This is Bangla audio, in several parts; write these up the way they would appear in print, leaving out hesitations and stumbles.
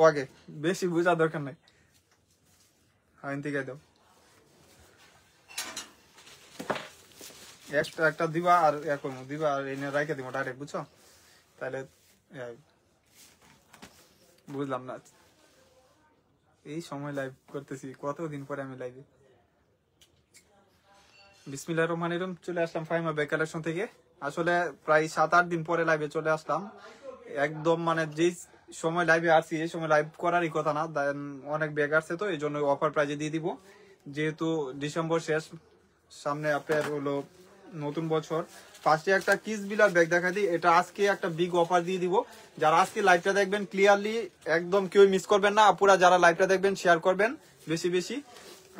আগে বেশি বুঝা দরকার নাই হাইন থেকে দাও এক্সট্রা একটা দিবা আর এরকম দিবা আর এনে রাইখে দিব ডাইরেক্ট বুঝছো তাহলে বুঝলাম না এই সময় লাইভ করতেছি কতদিন পরে আমি লাইভে বিসমিল্লাহির রহমানির রহিম চলে আসলাম ফাহিমা ব্যাগ কালেকশন থেকে আসলে প্রায় 7-8 দিন পরে লাইভে চলে আসলাম একদম মানে যে সময় লাইভে আসছি এই সময় লাইভ করারই কথা না অনেক ব্যাগ আসছে তো এই জন্য অফার প্রাইজে দিয়ে দিব যেহেতু ডিসেম্বর শেষ সামনে আপনার হলো নতুন বছর ফার্স্টে একটা কিস বিলার ব্যাগ দেখা দিই এটা আজকে একটা বিগ অফার দিয়ে দিব যারা আজকে লাইভটা দেখবেন ক্লিয়ারলি একদম কেউ মিস করবেন না আপুরা যারা লাইভটা দেখবেন শেয়ার করবেন বেশি বেশি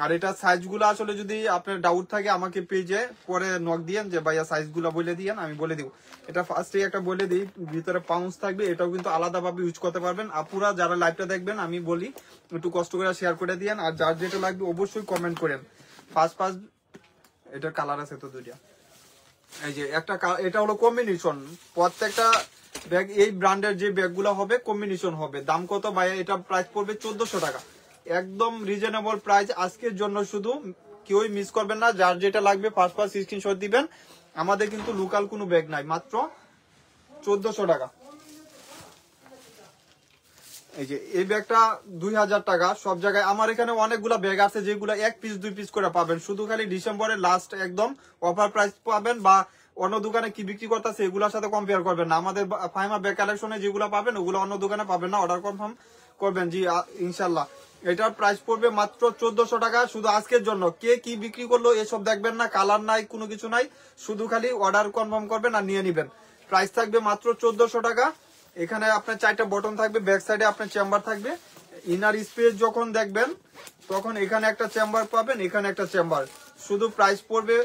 আর এটা সাইজগুলো আসলে যদি আপনার ডাউট থাকে আমাকে পেজে পরে নক দিয়েন যে ভাইয়া সাইজগুলো বলে দিয়েন আমি বলে দিব এটা ফার্স্টে একটা বলে দিই ভিতরে পাউন্স থাকবে এটাও কিন্তু আলাদাভাবে ইউজ করতে পারবেন আপুরা যারা লাইভটা দেখবেন আমি বলি একটু কষ্ট করে শেয়ার করে দিয়েন আর যার যেটা লাগবে অবশ্যই কমেন্ট করেন ফার্স্ট এটার কালার আছে তো দুইটা এই যে একটা এটা হলো কম্বিনেশন প্রত্যেকটা ব্যাগ এই ব্র্যান্ডের যে ব্যাগগুলো হবে কম্বিনেশন হবে দাম কত ভাইয়া এটা প্রাইস পড়বে 1400 টাকা একদম রিজনেবল প্রাইস আজকের জন্য শুধু কেউই মিস করবেন না যার যেটা লাগবে ফার্স্ট স্ক্রিনশট দিবেন আমাদের কিন্তু লোকাল কোনো ব্যাগ নাই মাত্র 1400 টাকা এই যে এই ব্যাগটা 2000 টাকা সব জায়গায় আমার এখানে অনেকগুলো ব্যাগ আছে যেগুলো 1 পিস 2 পিস করে পাবেন শুধু খালি ডিসেম্বরের লাস্ট একদম অফার প্রাইস পাবেন বা অন্য দোকানে কি বিক্রি করতেছে এগুলোর সাথে কম্পেয়ার করবেন না আমাদের ফাহিমা ব্যাগ কালেকশনে যেগুলো পাবেন ওগুলো অন্য দোকানে পাবেন না অর্ডার কনফার্ম করবেন জি ইনশাল্লাহ এটার প্রাইস পড়বে মাত্র 1400 টাকা শুধু আজকের জন্য কে কি বিক্রি করলো এসব দেখবেন না কালার নাই কোনো কিছু নাই শুধু খালি অর্ডার কনফার্ম করবেন আর নিয়ে নিবেন প্রাইস থাকবে মাত্র 1400 টাকা এখানে আপনার 4টা বটন থাকবে ব্যাক সাইডে আপনার চেম্বার থাকবে ইনার স্পেস যখন দেখবেন তখন এখানে একটা চেম্বার পাবেন এখানে একটা চেম্বার শুধু প্রাইস পড়বে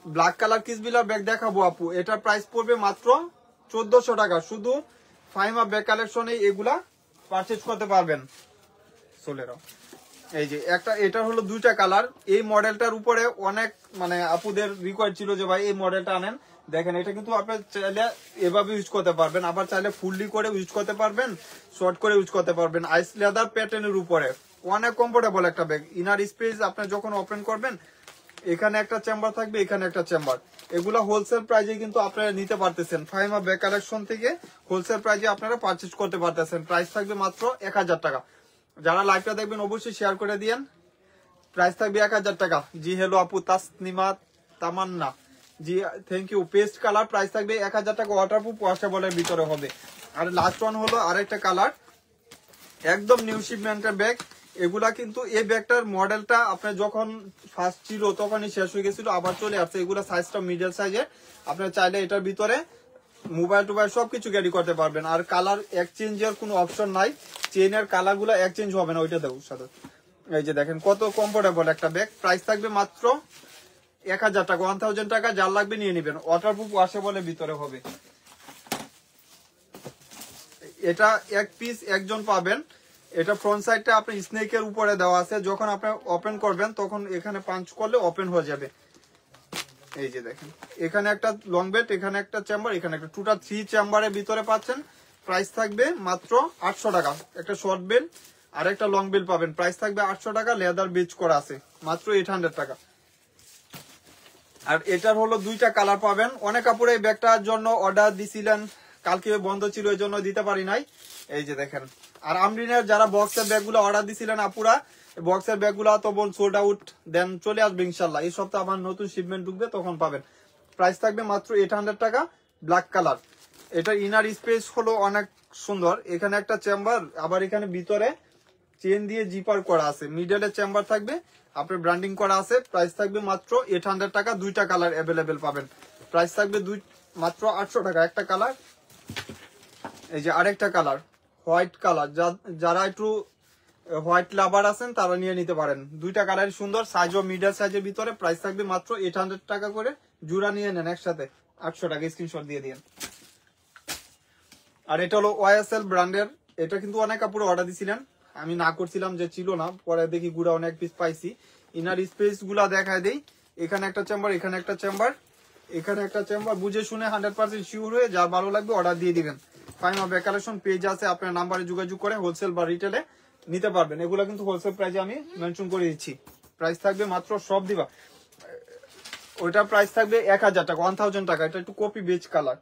ব্ল্যাক কালার কিসবিলার ব্যাগ দেখাবো আপু এটার প্রাইস পড়বে মাত্র 1400 টাকা শুধু ফাহিমা ব্যাগ কালেকশনে এগুলা পারচেজ করতে পারবেন সোলেরও এই যে একটা এটা হলো দুইটা কালার এই মডেলটার উপরে অনেক মানে আপুদের রিকোয়ার্ড ছিল যে ভাই এই মডেলটা আনেন দেখেন এটা কিন্তু আপনি চাইলে এভাবে ইউজ করতে পারবেন আবার চাইলে ফুললি করে ইউজ করতে পারবেন শর্ট করে ইউজ করতে পারবেন আইস লেদার প্যাটার্নের উপরে অনেক কমফোর্টেবল একটা ব্যাগ ইনার স্পেস আপনি যখন ওপেন করবেন এখানে একটা চেম্বার থাকবে এখানে একটা চেম্বার এগুলা হোলসেল প্রাইজে কিন্তু আপনারা নিতে পারতেছেন ফাহিমা ব্যাগ কালেকশন থেকে হোলসেল প্রাইজে আপনারা পারচেজ করতে পারতেছেন প্রাইস থাকবে মাত্র 1000 টাকা যারা লাইভটা দেখবেন অবশ্যই শেয়ার করে দিয়েন প্রাইস থাকবে 1000 টাকা জি হ্যালো আপু তাসনিমা তামান্না জি thank you paste colour price থাকবে 1000 টাকা ওয়াটারপ্রুফ ওয়াশেবলের ভিতরে হবে আর লাস্ট ওয়ান হলো আরেকটা কালার একদম নিউ শিপমেন্টের ব্যাগ এগুলা কিন্তু এই ব্যাগটার মডেলটা আপনার যখন ফার্স্ট ছিল তখনই শেষ হয়ে গেছিল আবার চলে আসছে এগুলা সাইজটা মিডল সাইজের আপনার চাইলে এটার ভিতরে মোবাইল টোবাইল সবকিছু ক্যারি করতে পারবেন আর কালার এক্সচেঞ্জের কোনো অপশন নাই চেইনের কালার গুলা এক্সচেঞ্জ হবে না ওইটা দেবো সাথে এই যে দেখেন কত কমফোর্টেবল একটা ব্যাগ প্রাইস থাকবে মাত্র 1000 টাকা 1000 টাকা যার লাগবে নিয়ে নেবেন ওয়াটারপ্রুফ ওয়াশেবলের ভিতরে হবে এটা এক পিস একজন পাবেন এটা ফ্রন্ট সাইডটা আপনি স্নেকের উপরে দেওয়া আছে যখন আপনি ওপেন করবেন তখন এখানে পাঞ্চ করলে ওপেন হয়ে যাবে এই যে দেখেন এখানে একটা লং বেড এখানে একটা চেম্বার এখানে একটা টোটাল 3 চেম্বারের ভিতরে পাচ্ছেন প্রাইস থাকবে মাত্র 800 টাকা একটা শর্ট বেল আর একটা লং বেল পাবেন প্রাইস থাকবে 800 টাকা লেদার বেজ করা আছে মাত্র 800 টাকা আর এটার হলো দুইটা কালার পাবেন অনেক কাপড়ে এই ব্যাগটার জন্য অর্ডার দিছিলেন কালকে বন্ধ ছিল এই জন্য দিতে পারি নাই এই যে দেখেন আর আমরিনের যারা বক্সের ব্যাগগুলো অর্ডার দিছিলেন আপুরা বক্সের ব্যাগগুলো তো বল সোল্ড আউট দেন চলে আসবে ইনশাল্লাহ এই সপ্তাহে আবার নতুন শিপমেন্ট ঢুকবে তখন পাবেন প্রাইস থাকবে মাত্র 800 টাকা ব্ল্যাক কালার এটা ইনার স্পেস হলো অনেক সুন্দর এখানে একটা চেম্বার আবার এখানে ভিতরে চেন দিয়ে জিপার করা আছে মিডলে চেম্বার থাকবে আপনার ব্র্যান্ডিং করা আছে প্রাইস থাকবে মাত্র 800 টাকা দুইটা কালার অ্যাভেলেবেল পাবেন প্রাইস থাকবে মাত্র 800 টাকা একটা কালার এই যে আরেকটা কালার হোয়াইট কালার যারা একটু হোয়াইট লাভার আছেন তারা নিয়ে নিতে পারেন দুইটা কালার সুন্দর সাইজ ও মিডল সাইজের ভিতরে প্রাইস থাকবে মাত্র 800 টাকা করে জোড়া নিয়ে নেন একসাথে 800 টাকা স্ক্রিনশট দিয়ে দিন আর এটা হলো ওয়াইএসএল ব্র্যান্ডের এটা কিন্তু অনেক কাপড় অর্ডার দিছিলেন আমি না করছিলাম যে ছিল না পরে দেখি গুড়া অনেক পিস পাইছি ইনার স্পেস গুলা দেখায় দেই এখানে একটা চেম্বার এখানে একটা চেম্বার এখানে একটা চেম্বার বুঝে শুনে 100% শিওর হয়ে যার ভালো লাগবে অর্ডার দিয়ে দিবেন ফাইমা ব্যাগ কালেকশন পেজ আছে, আপনার নাম্বারে যোগাযোগ করে হোলসেল বা রিটেলে নিতে পারবেন। এগুলা কিন্তু হোলসেল প্রাইসে আমি মেনশন করে দিচ্ছি। প্রাইস থাকবে মাত্র সব দিবা, ওইটার প্রাইস থাকবে 1000 টাকা, 1000 টাকা। এটা একটু কপি বেজ কালার।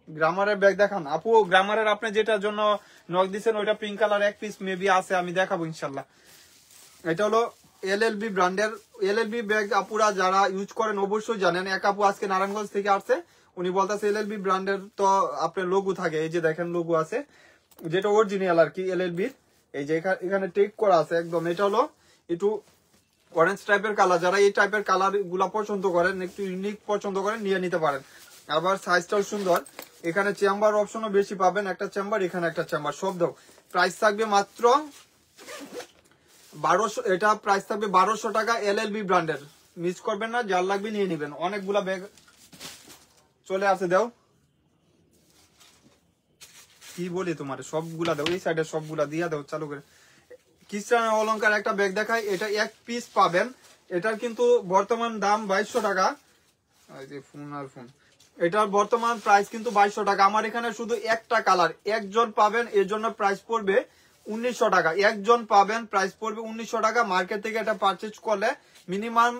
গ্রামারের ব্যাগ দেখান আপু। গ্রামারের আপনি যেটার জন্য নক দিচ্ছেন ওইটা পিঙ্ক কালার এক পিস মেবি আছে, আমি দেখাবো ইনশাল্লাহ। এটা হলো এলএলবি ব্র্যান্ডের এলএলবি ব্যাগ। আপুরা যারা ইউজ করেন অবশ্যই জানেন। এক আপু আজকে নারায়ণগঞ্জ থেকে আসছে, উনি বলতেছে এলএলবি ব্র্যান্ডের তো আপনার লোগো থাকে, এই যে দেখেন লোগো আছে, যেটা অরিজিনাল আর কি এলএলবির। এই যে এখানে টেক করা আছে একদম। এটা হলো একটু অরেঞ্জ টাইপের কালার, যারা এই টাইপের কালার গুলা পছন্দ করেন, একটু ইউনিক পছন্দ করেন, নিয়ে নিতে পারেন। আবার সাইজটাও সুন্দর। এখানে চেম্বার অপশনও বেশি পাবেন, একটা চেম্বার এখানে একটা চেম্বার সব দাও। প্রাইস থাকবে মাত্র 1200। এটা প্রাইস থাকবে 1200 টাকা এলএলবি ব্র্যান্ডের। মিস করবেন না, যার লাগবে নিয়ে নেবেন। অনেকগুলা ব্যাগ চলে আসে। দাও কি বলি তোমার, সবগুলা দাও, এই সাইডে সবগুলা দিয়া দাও চালু করে। খ্রিস্টান অলংকার একটা ব্যাগ দেখায়, এটা এক পিস পাবেন। এটার কিন্তু বর্তমান দাম 2200 টাকা। ফোন আর ফোন, এটার বর্তমান প্রাইস কিন্তু 2200 টাকা। আমার এখানে শুধু একটা কালার একজন পাবেন, এর জন্য প্রাইস পড়বে 1900 টাকা। একজন পাবেন, প্রাইস পড়বে 1900 টাকা। মার্কেট থেকে এটা পারচেজ করলে মিনিমাম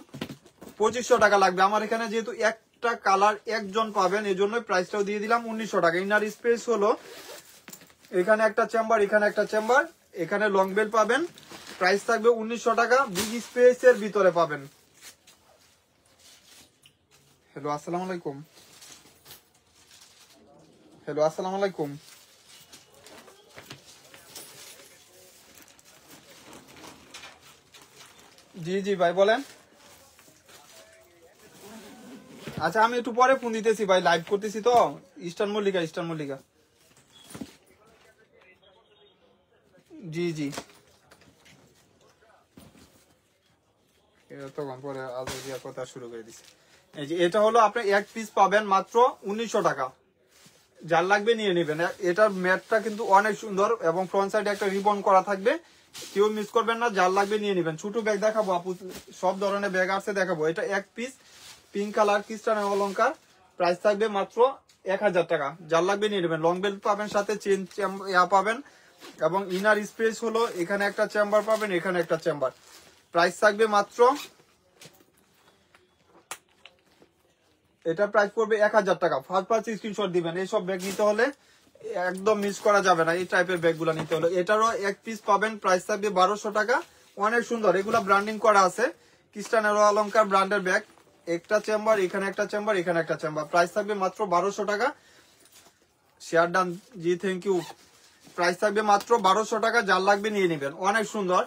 2500 টাকা লাগবে। আমার এখানে যেহেতু একটা কালার একজন পাবেন, এই জন্য প্রাইসটাও দিয়ে দিলাম 1900 টাকা। ইনার স্পেস হলো এখানে একটা চেম্বার, এখানে একটা চেম্বার, এখানে লং বেল পাবেন। প্রাইস থাকবে 1900 টাকা। বিগ স্পেস এর ভিতরে পাবেন। হ্যালো আসসালামু আলাইকুম। হ্যালো আসসালামু আলাইকুম। জি জি ভাই বলেন। আচ্ছা আমি একটু পরে ফোন দিতেছি ভাই, লাইভ করতেছি তো। Eastern Mallika, eastern Mallika. জি জি তখন পরে আজকে কথা শুরু করে দিছি। এই যে এটা হলো আপনি এক পিস পাবেন মাত্র 1900 টাকা। যার লাগবে নিয়ে নেবেন। এটার ম্যাটটা কিন্তু অনেক সুন্দর এবং ফ্রন্ট সাইডে একটা রিবন করা থাকবে, কেউ মিস করবেন না। যার লাগবে নিয়ে নেবেন। ছোট ব্যাগ দেখাবো আপু, সব ধরনের ব্যাগ আছে দেখাবো। এটা এক পিস পিঙ্ক কালার খ্রিস্টান অলংকার। প্রাইস থাকবে মাত্র 1000 টাকা। যার লাগবে নিয়ে নেবেন। লং বেল্ট পাবেন, সাথে চেন পাবেন এবং ইনার স্পেস হলো এখানে একটা চেম্বার পাবেন, এখানে একটা চেম্বার। প্রাইস থাকবে মাত্র, এটা প্রাইস পড়বে 1000 টাকা। ফার্স্ট পার্স স্ক্রিনশট দিবেন। এইসব ব্যাগ নিতে হলে একদম মিস করা যাবে না, এই টাইপের ব্যাগ গুলা নিতে হলে। এটারও এক পিস পাবেন, প্রাইস থাকবে 1200 টাকা। অনেক সুন্দর, এগুলা ব্র্যান্ডিং করা আছে, খ্রিস্টান অলংকার ব্র্যান্ডের ব্যাগ। একটা চেম্বার, এখানে একটা চেম্বার, এখানে একটা চেম্বার। প্রাইস থাকবে মাত্র 1200 টাকা। Share done ji, thank you. Price থাকবে মাত্র 1200 টাকা। যার লাগবে নিয়ে নেবেন। অনেক সুন্দর,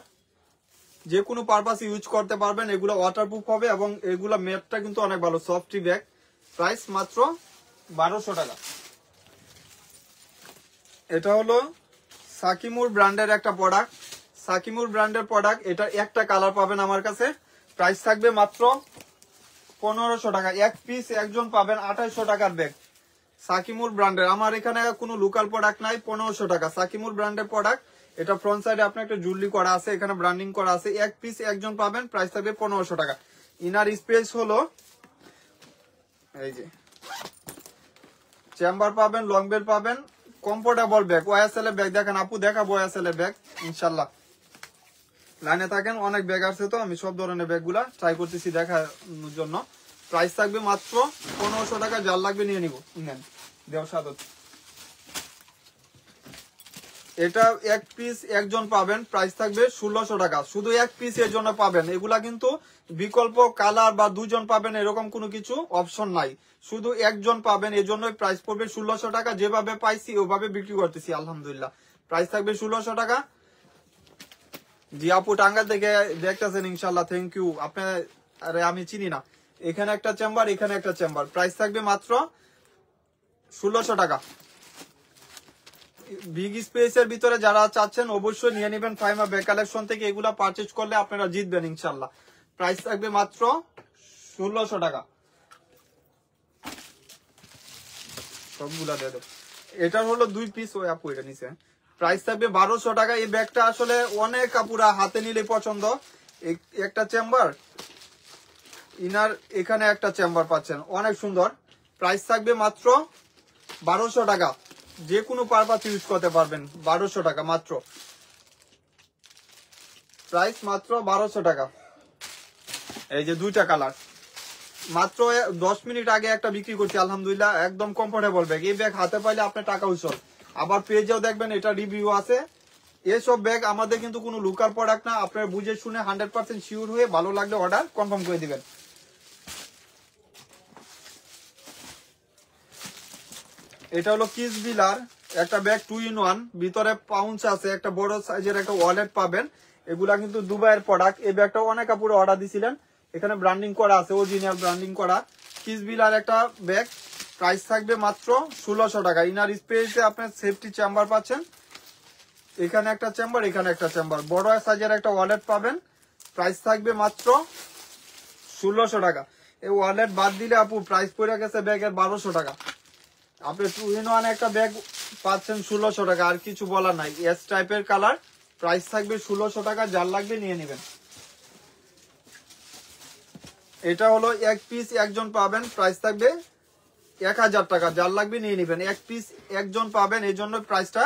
যে কোনো পারপাস ইউজ করতে পারবেন। এগুলো ওয়াটারপ্রুফ হবে এবং এগুলা ম্যাটটা কিন্তু অনেক ভালো, সফটি ব্যাগ। প্রাইস মাত্র 1200 টাকা। এটা হলো সাকিমুর ব্র্যান্ডের একটা প্রোডাক্ট, সাকিমুর ব্র্যান্ডের প্রোডাক্ট। এটা একটা কালার পাবেন আমার কাছে। প্রাইস থাকবে মাত্র 1500 টাকা। এক পিস একজন পাবেন 2800 টাকার ব্যাগ। সাকিমুর ব্র্যান্ডের, আমার এখানে কোনো লোকাল প্রোডাক্ট নাই। 1500 টাকা সাকিমুর ব্র্যান্ডের প্রোডাক্ট। এটা ফ্রন্ট সাইডে আপনার একটা জুয়েলারি করা আছে, এখানে ব্র্যান্ডিং করা আছে। এক পিস একজন পাবেন, প্রাইস থাকবে 1500 টাকা। ইনার স্পেস হলো এই যে চেম্বার পাবেন, লং বেল পাবেন, কমফোর্টেবল ব্যাগ। ওয়াইএসএল এর ব্যাগ দেখেন আপু, দেখাবো ওয়াইএসএল এর ব্যাগ ইনশাল্লাহ। লাইনে থাকেন, অনেক ব্যাগ আছে তো আমি সব ধরনের ব্যাগ গুলা ট্রাই করতেছি দেখানোর জন্য। প্রাইস থাকবে মাত্র 1500 টাকা। যার লাগবে নিয়ে নিব। নেন দেও সাদত। এটা এক পিস একজন পাবেন, প্রাইস থাকবে 1600 টাকা। শুধু এক পিস এর জন্য পাবেন। এগুলা কিন্তু বিকল্প কালার বা দুজন পাবেন এরকম কোনো কিছু অপশন নাই, শুধু একজন পাবেন। এর জন্য প্রাইস পড়বে 1600 টাকা। যেভাবে পাইছি ওভাবে বিক্রি করতেছি আলহামদুলিল্লাহ। প্রাইস থাকবে 1600 টাকা। জি আপু টাঙ্গাইল থেকে দেখতেছেন ইনশাল্লাহ, থ্যাংক ইউ। আপনার আরে আমি চিনি না। এখানে একটা চেম্বার, এখানে একটা চেম্বার। প্রাইস থাকবে মাত্র 1600 টাকা। বিগ স্পেস এর ভিতরে যারা চাচ্ছেন অবশ্যই নিয়ে নেবেন ফাইমা ব্যাগ কালেকশন থেকে। এগুলা পারচেজ করলে আপনারা জিতবেন ইনশাল্লাহ। প্রাইস থাকবে মাত্র 1600 টাকা। সবগুলা দিয়ে দেব। এটা হলো 2 পিস, ওই আপু এটা নিচে। প্রাইস থাকবে 1200 টাকা। এই ব্যাগটা আসলে অনেক আপুরা হাতে নিলে পছন্দ। একটা চেম্বার, ইনার এখানে একটা চেম্বার পাচ্ছেন, অনেক সুন্দর। প্রাইস থাকবে মাত্র 1200 টাকা, যে কোনো পারপাস ইউজ করতে পারবেন। 1200 টাকা মাত্র, প্রাইস মাত্র 1200 টাকা। এই যে দুইটা কালার, মাত্র 10 মিনিট আগে একটা বিক্রি করছি, আলহামদুলিল্লাহ একদম কমফোর্টেবল ব্যাগ। এই ব্যাগ হাতে পাইলে আপনার টাকা উৎসব। আবার পেজেও দেখবেন এটা রিভিউ আছে। এসব ব্যাগ আমাদের কিন্তু কোনো লোকাল প্রোডাক্ট না, আপনারা বুঝে শুনে 100% শিওর হয়ে ভালো লাগলে অর্ডার কনফার্ম করে দিবেন। এটা হলো কিস বিলার একটা ব্যাগ, 2 in 1, ভিতরে পাউন্স আছে, একটা বড় সাইজের একটা ওয়ালেট পাবেন। এগুলা কিন্তু দুবাইয়ের প্রোডাক্ট। এই ব্যাগটা অনেক কাপড়ে অর্ডার দিছিলেন, এখানে ব্র্যান্ডিং করা আছে, অরিজিনাল ব্র্যান্ডিং করা কিস বিলার একটা ব্যাগ। প্রাইস থাকবে মাত্র 1600 টাকা। ইনার স্পেসে আপনার সেফটি চেম্বার পাচ্ছেন, এখানে একটা চেম্বার, এখানে একটা চেম্বার, বড় সাইজের একটা ওয়ালেট পাবেন। প্রাইস থাকবে মাত্র 1600 টাকা। এই ওয়ালেট বাদ দিলে আপু প্রাইস পড়ে গেছে ব্যাগের 1200 টাকা। আপনি 2 in 1 একটা ব্যাগ পাচ্ছেন 1600 টাকা, আর কিছু বলার নাই। এস টাইপের কালার, প্রাইস থাকবে 1600 টাকা। যার লাগবে নিয়ে নেবেন। এটা হলো এক পিস একজন পাবেন, প্রাইস থাকবে 1000 টাকা। যার লাগবে নিয়ে নেবেন। এক পিস একজন পাবেন, এই জন্য প্রাইসটা।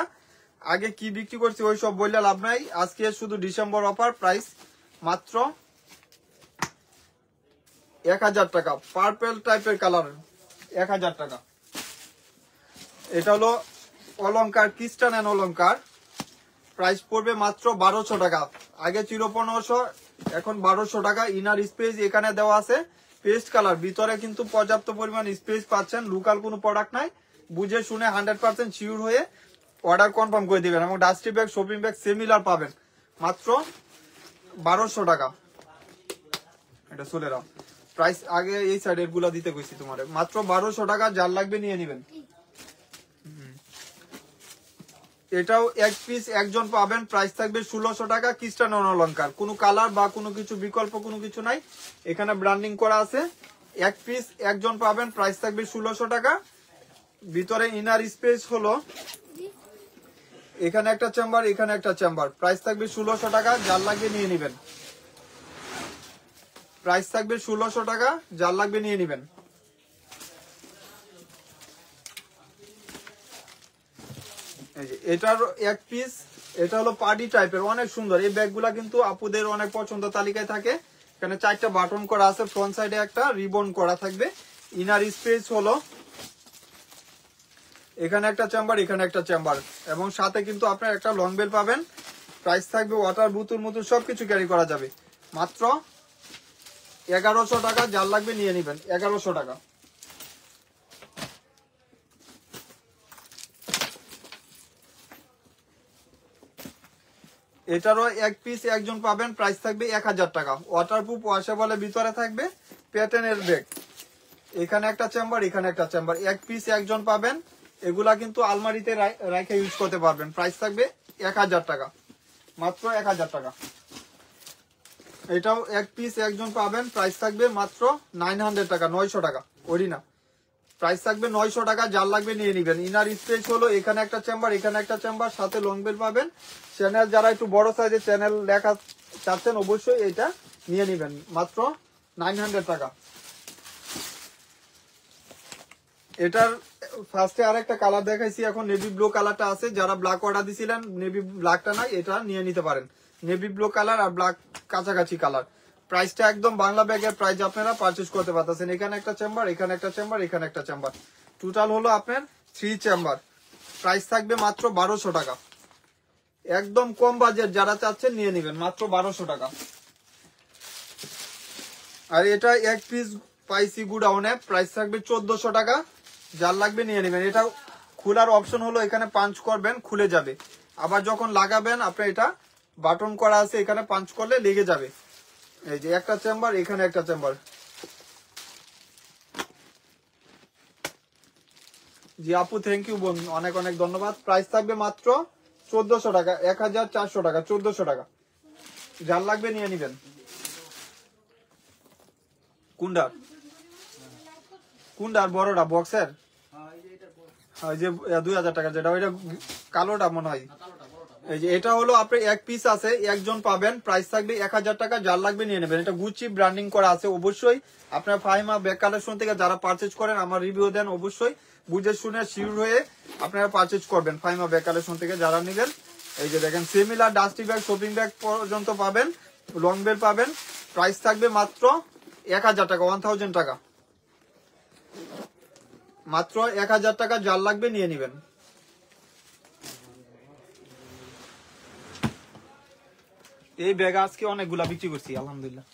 আগে কি বিক্রি করছি ওই সব বললে লাভ নাই। আজকে শুধু ডিসেম্বর অফার, প্রাইস মাত্র 1000 টাকা। পার্পল টাইপের কালার, 1000 টাকা। এটা হলো অলংকার, ক্রিস্টান এন্ড অলংকার, প্রাইস পড়বে মাত্র 1200 টাকা। আগে ছিল 1500, এখন 1200 টাকা। ইনার স্পেস এখানে দেওয়া আছে পেস্ট কালার, ভিতরে কিন্তু পর্যাপ্ত পরিমাণ স্পেস পাচ্ছেন। লোকাল কোনো প্রোডাক্ট নাই, বুঝে শুনে 100% শিওর হয়ে অর্ডার কনফার্ম করে দিবেন। এবং dusty bag, shopping bag similar পাবেন মাত্র 1200 টাকা। এটা চলে রাও প্রাইস, আগে এই সাইডের গুলা দিতে কইছি তোমার, মাত্র 1200 টাকা। যার লাগবে নিয়ে নেবেন। এটাও এক পিস একজন পাবেন, প্রাইস থাকবে 1600 টাকা। ক্রিস্টান অলংকার, কোনো কালার বা কোনো কিছু বিকল্প কোনো কিছু নাই, এখানে ব্র্যান্ডিং করা আছে। এক পিস একজন পাবেন, প্রাইস থাকবে 1600 টাকা। ভিতরে ইনার স্পেস হলো এখানে একটা চেম্বার, এখানে একটা চেম্বার, প্রাইস থাকবে 1600 টাকা। যার লাগবে নিয়ে নেবেন। প্রাইস থাকবে 1600 টাকা। যার লাগবে নিয়ে নেবেন। এটার এক পিস, এটা হলো পার্টি টাইপের, অনেক সুন্দর। এই ব্যাগগুলা কিন্তু আপুদের অনেক পছন্দ তালিকায় থাকে। এখানে 4টা বাটন করা আছে, ফ্রন্ট সাইডে একটা রিবন করা থাকবে। ইনার স্পেস হলো এখানে একটা চেম্বার, এখানে একটা চেম্বার, এবং সাথে কিন্তু আপনার একটা লং বেল পাবেন। প্রাইস থাকবে ওয়াটার বোতল মতো সবকিছু ক্যারি করা যাবে, মাত্র 1100 টাকা। যার লাগবে নিয়ে নেবেন, 1100 টাকা। এটারও এক পিস একজন পাবেন, প্রাইস থাকবে 1000 টাকা। ওয়াটারপ্রুফ, ওয়াশেবল ভিতরে থাকবে, প্যাটার্নের ব্যাগ। এখানে একটা চেম্বার, এখানে একটা চেম্বার, এক পিস একজন পাবেন। এগুলা কিন্তু আলমারিতে রেখে ইউজ করতে পারবেন। প্রাইস থাকবে 1000 টাকা, মাত্র 1000 টাকা। এটাও এক পিস একজন পাবেন, প্রাইস থাকবে মাত্র 900 টাকা, 900 টাকা। ওরিনা প্রাইস থাকবে 900 টাকা। যার লাগবে নিয়ে নেবেন। ইনার স্পেস হলো এখানে একটা চেম্বার, এখানে একটা চেম্বার, সাথে লং বেল পাবেন। চ্যানেল যারা একটু বড় সাইজের চ্যানেল লেখা চাচ্ছেন অবশ্যই এটা নিয়ে নেবেন, মাত্র 900 টাকা। এটার ফার্স্টে আরেকটা কালার দেখাইছি, এখন নেভি ব্লু কালারটা আছে। যারা ব্ল্যাক অর্ডার দিছিলেন, নেভি ব্ল্যাকটা নাই, এটা নিয়ে নিতে পারেন। নেভি ব্লু কালার আর ব্ল্যাক কাছাকাছি কালার। প্রাইসটা একদম বাংলা ব্যাগের প্রাইস আপনারা পারচেজ করতে পারতেছেন। এখানে একটা চেম্বার, এখানে একটা চেম্বার, এখানে একটা চেম্বার, টোটাল হলো আপনার 3 চেম্বার। প্রাইস থাকবে মাত্র 1200 টাকা। একদম কম বাজেট যারা চাচ্ছেন নিয়ে নেবেন, মাত্র 1200 টাকা। আর এটা এক পিস পাইসি গুডাউনে, প্রাইস থাকবে 1400 টাকা। যার লাগবে নিয়ে নেবেন। এটা খোলার অপশন হলো এখানে পাঞ্চ করবেন, খুলে যাবে। আবার যখন লাগাবেন আপনি এটা বাটন করা আছে, এখানে পাঞ্চ করলে লেগে যাবে। এই যে একটা চেম্বার, এখানে একটা চেম্বার। জি আপু, থ্যাংক ইউ বোন, অনেক অনেক ধন্যবাদ। প্রাইস থাকবে মাত্র 1400 টাকা, 1400 টাকা, 1400 টাকা। যার লাগবে নিয়ে নেবেন। কুন্ডার, কুন্ডার বড়টা বক্সের, যে 2000 টাকা যেটা, ওইটা কালোটা মনে হয়। এই যে এটা হলো আপনার এক পিস আছে, একজন পাবেন, প্রাইস থাকবে 1000 টাকা, যার লাগবে নিয়ে নেবেন। এটা গুচি ব্র্যান্ডিং করা আছে। অবশ্যই আপনার ফাহিমা ব্যাগ কালেকশন থেকে যারা পারচেজ করেন, আমার রিভিউ দেন, অবশ্যই বুঝে শুনে শিওর হয়ে আপনারা পারচেজ করবেন ফাহিমা ব্যাগ কালেকশন থেকে যারা নেবেন। এই যে দেখেন similar dusty bag, shopping bag পর্যন্ত পাবেন, লং বেল পাবেন। প্রাইস থাকবে মাত্র 1000 টাকা, 1000 টাকা, মাত্র 1000 টাকা, যার লাগবে নিয়ে নেবেন। এই ব্যাগ আজকে অনেকগুলা বিক্রি করছি আলহামদুলিল্লাহ।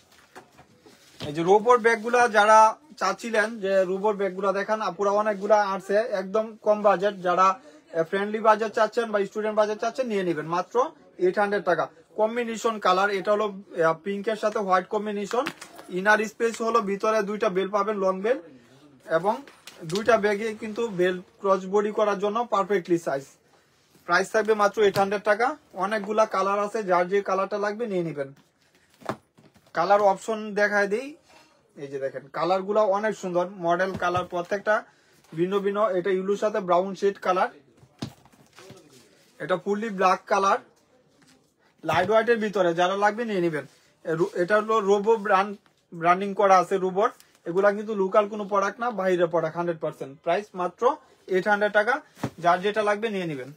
এই যে রোবর ব্যাগ গুলা যারা চাচ্ছিলেন যে রোবর ব্যাগ গুলা দেখান, আপুরা অনেকগুলা আসছে, একদম কম বাজেট, যারা ফ্রেন্ডলি বাজেট চাচ্ছেন বা স্টুডেন্ট বাজেট চাচ্ছেন নিয়ে নেবেন মাত্র 800 টাকা। কম্বিনেশন কালার, এটা হলো পিঙ্কের সাথে হোয়াইট কম্বিনেশন। ইনার স্পেস হলো ভিতরে দুইটা বেল পাবেন, লং বেল, এবং দুইটা ব্যাগে কিন্তু বেল ক্রস বডি করার জন্য পারফেক্টলি সাইজ। প্রাইস থাকবে মাত্র 800 টাকা। অনেকগুলা কালার আছে, যার যে কালারটা লাগবে নিয়ে নেবেন। কালার অপশন দেখায় দিই। এই যে দেখেন কালার গুলা অনেক সুন্দর, মডেল কালার প্রত্যেকটা ভিন্ন ভিন্ন। এটা ইউলুর সাথে ব্রাউন শেড কালার, এটা ফুললি ব্ল্যাক কালার, লাইট হোয়াইটের ভিতরে, যারা লাগবে নিয়ে নেবেন। এটা হলো রোবো ব্র্যান্ডিং করা আছে, রোবট। এগুলা কিন্তু লোকাল কোনো প্রোডাক্ট না, বাইরের প্রোডাক্ট 100%। প্রাইস মাত্র 800 টাকা, যার যেটা লাগবে নিয়ে নেবেন।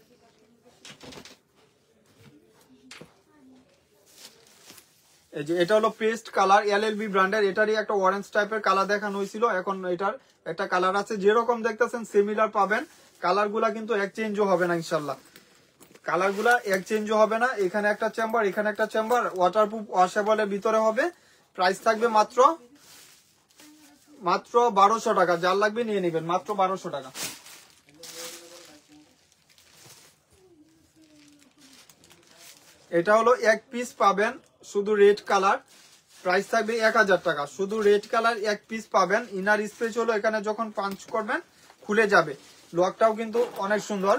এই যে এটা হলো পেস্ট কালার, LLB ব্র্যান্ডের। এটারই একটা অরেঞ্জ টাইপের কালার দেখানো হয়েছিল, এখন এটার একটা কালার আছে। যেরকম দেখতেছেন সিমিলার পাবেন, কালার গুলা কিন্তু এক্সচেঞ্জও হবে না ইনশাল্লাহ, কালার গুলা এক্সচেঞ্জও হবে না। এখানে একটা চেম্বার, এখানে একটা চেম্বার, ওয়াটারপ্রুফ ওয়াশেবলের ভিতরে হবে। প্রাইস থাকবে মাত্র 1200 টাকা, যার লাগবে নিয়ে নেবেন, মাত্র 1200 টাকা। এটা হলো এক পিস পাবেন, শুধু রেড কালার, প্রাইস থাকবে 1000 টাকা। শুধু রেড কালার এক পিস পাবেন। ইনার স্পেস হলো এখানে যখন পাঞ্চ করবেন খুলে যাবে। লকটাও কিন্তু অনেক সুন্দর,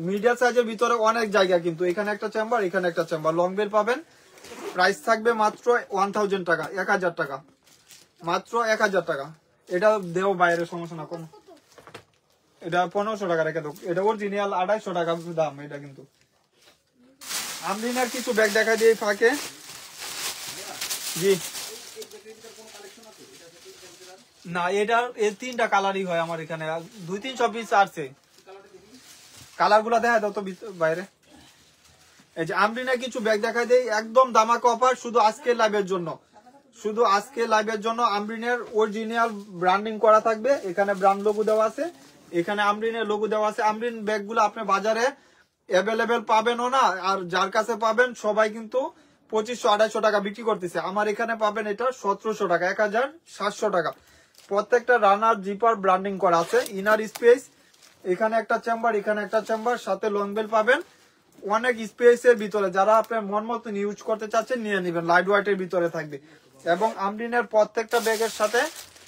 মিডিয়াম সাইজের ভিতরে অনেক জায়গা, কিন্তু এখানে একটা চেম্বার, এখানে একটা চেম্বার, লং বেল পাবেন। প্রাইস থাকবে মাত্র 1000 টাকা, 1000 টাকা, মাত্র 1000 টাকা। এটা দেও বাইরে, সমস্যা না কোনো। এটা 1500 টাকা রেখে দেবো, এটা অরিজিনাল 250 টাকা দাম। এটা কিন্তু আমরিনের কিছু ব্যাগ দেখা দিয়ে ফাঁকে। জি না, এটার এই 3টা কালারই হয় আমার এখানে, 200-300 পিস আসছে। কালার গুলা দেখা দাও তো বাইরে। এই যে আমরিনের কিছু ব্যাগ দেখা দেয়, একদম দামাকা অফার, শুধু আজকে লাইভের জন্য, শুধু আজকে লাইভের জন্য। আমরিনের অরিজিনাল ব্র্যান্ডিং করা থাকবে, এখানে ব্র্যান্ড লোগো দেওয়া আছে, এখানে আমরিনের লোগো দেওয়া আছে। আমরিন ব্যাগগুলো আপনি বাজারে অ্যাভেলেবেল পাবেনও না, আর যার কাছে পাবেন সবাই কিন্তু 2500-250 টাকা বিক্রি করতেছে। আমার এখানে পাবেন এটা 1700 টাকা, 1700 টাকা। প্রত্যেকটা রানার জিপার ব্র্যান্ডিং করা আছে। ইনার স্পেস, এখানে একটা চেম্বার, এখানে একটা চেম্বার, সাথে লং বেল পাবেন। অনেক স্পেসের ভিতরে, যারা আপনার মন মতন ইউজ করতে চাচ্ছেন নিয়ে নেবেন, লাইট ওয়েটের ভিতরে থাকবে। এবং আমরিনের প্রত্যেকটা ব্যাগের সাথে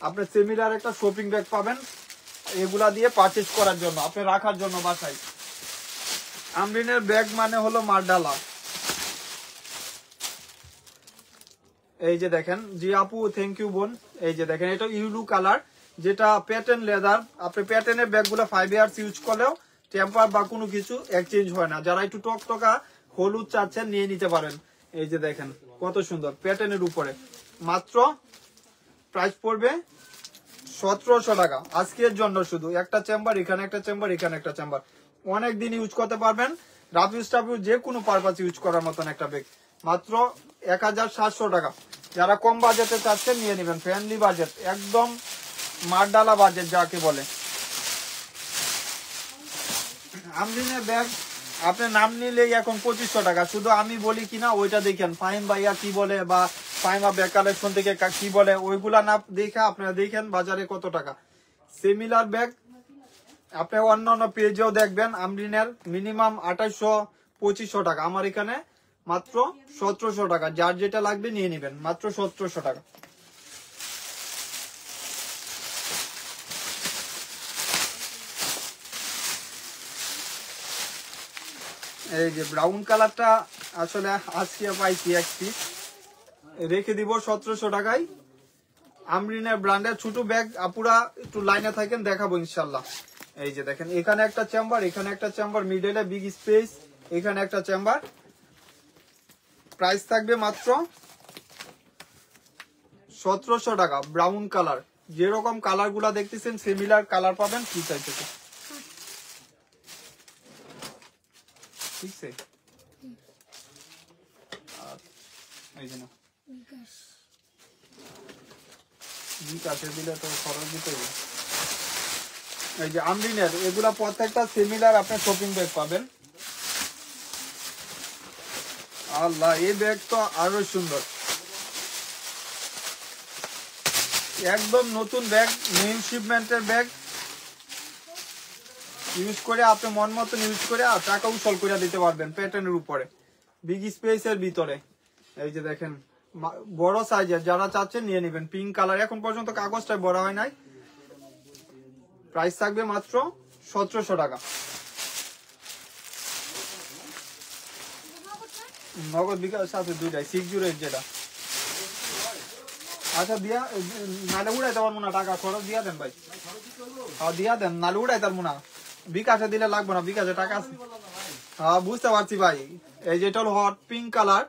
আপনি সিমিলার একটা শপিং ব্যাগ পাবেন, এগুলা দিয়ে পারচেজ করার জন্য, আপনি রাখার জন্য বাসায়। আমরিনের ব্যাগ মানে হলো মারডালা। এই যে দেখেন, জি আপু থ্যাংক ইউ বোন। এই যে দেখেন এটা ইউলু কালার, যেটা প্যাটার্ন লেদার। আপনি প্যাটার্নের ব্যাগগুলো 5 ইয়ার্স ইউজ করলেও টেম্পার বা কোনো কিছু এক্সচেঞ্জ হয় না। যারা একটু টকটকা হলুদ চাচ্ছেন নিয়ে নিতে পারেন। এই যে দেখেন কত সুন্দর প্যাটার্নের উপরে, মাত্র প্রাইস পড়বে 1700 টাকা আজকের জন্য। শুধু একটা চেম্বার, এখানে একটা চেম্বার, এখানে একটা চেম্বার, অনেক দিন ইউজ করতে পারবেন। রাফিউজ টাফিউজ যে কোনো পারপাস ইউজ করার মতন একটা ব্যাগ, মাত্র 1700 টাকা। যারা কম বাজেটে চাচ্ছেন নিয়ে নেবেন, ফ্রেন্ডলি বাজেট, একদম মারডালা বাজেট যাকে বলে। আমরিনের ব্যাগ আপনার নাম নিলেই এখন 2500 টাকা। শুধু আমি বলি কিনা ওইটা দেখেন, ফাহিম ভাইয়া কি বলে বা ফাহিমা ব্যাগ কালেকশন থেকে কি বলে, ওইগুলা না দেখে আপনারা দেখেন বাজারে কত টাকা। সিমিলার ব্যাগ আপনি অন্যান্য পেজেও দেখবেন, আমরিনের মিনিমাম 2800-2500 টাকা। আমার এখানে মাত্র 1700 টাকা, যার যেটা লাগবে নিয়ে নেবেন, মাত্র 1700 টাকা। এই যে ব্রাউন কালারটা আসলে আজকে পাইছি এক পিস, রেখে দিব 1700 টাকায়। আমরিনের ব্র্যান্ডের ছোট ব্যাগ, আপুরা একটু লাইনে থাকেন দেখাবো ইনশাল্লাহ। এই যে দেখেন এখানে একটা চেম্বার, এখানে একটা চেম্বার, মিডলে বিগ স্পেস, এখানে একটা চেম্বার, প্রাইস থাকবে মাত্র 1700 টাকা। ব্রাউন কালার, যেরকম কালার গুলা দেখতেছেন সিমিলার কালার পাবেন কি চাইতে, ঠিক আছে? এই যে না বিকাশে দিলে তো খরচ দিতে হবে। এই যে আমরিনের এগুলা প্রত্যেকটা সিমিলার আপনি শপিং ব্যাগ পাবেন। আল্লাহ, এই ব্যাগ তো আরো সুন্দর, একদম নতুন ব্যাগ, নিউ শিপমেন্টের ব্যাগ। ইউজ করে আপনি মন মতন ইউজ করে টাকা উসল করে দিতে পারবেন প্যাটার্নের উপরে, বিগ স্পেসের ভিতরে। এই যে দেখেন বড় সাইজের, যারা চাচ্ছেন নিয়ে নেবেন। পিঙ্ক কালার, এখন পর্যন্ত কাগজটা বড় হয় নাই। প্রাইস থাকবে মাত্র 1700 টাকা। নগদ বিকাশ সাথে দুইটাই 608 যেটা। আচ্ছা দিয়া নালে উড়াইতে পারবো না, টাকা খরচ দিয়া দেন ভাই। দিয়া দেন, নালে উড়াইতে পারবো না, বিকাশে দিলে লাগবে না, বিকাশে টাকা আছে। হ্যাঁ বুঝতে পারছি ভাই। এই যেটা হলো হট পিঙ্ক কালার,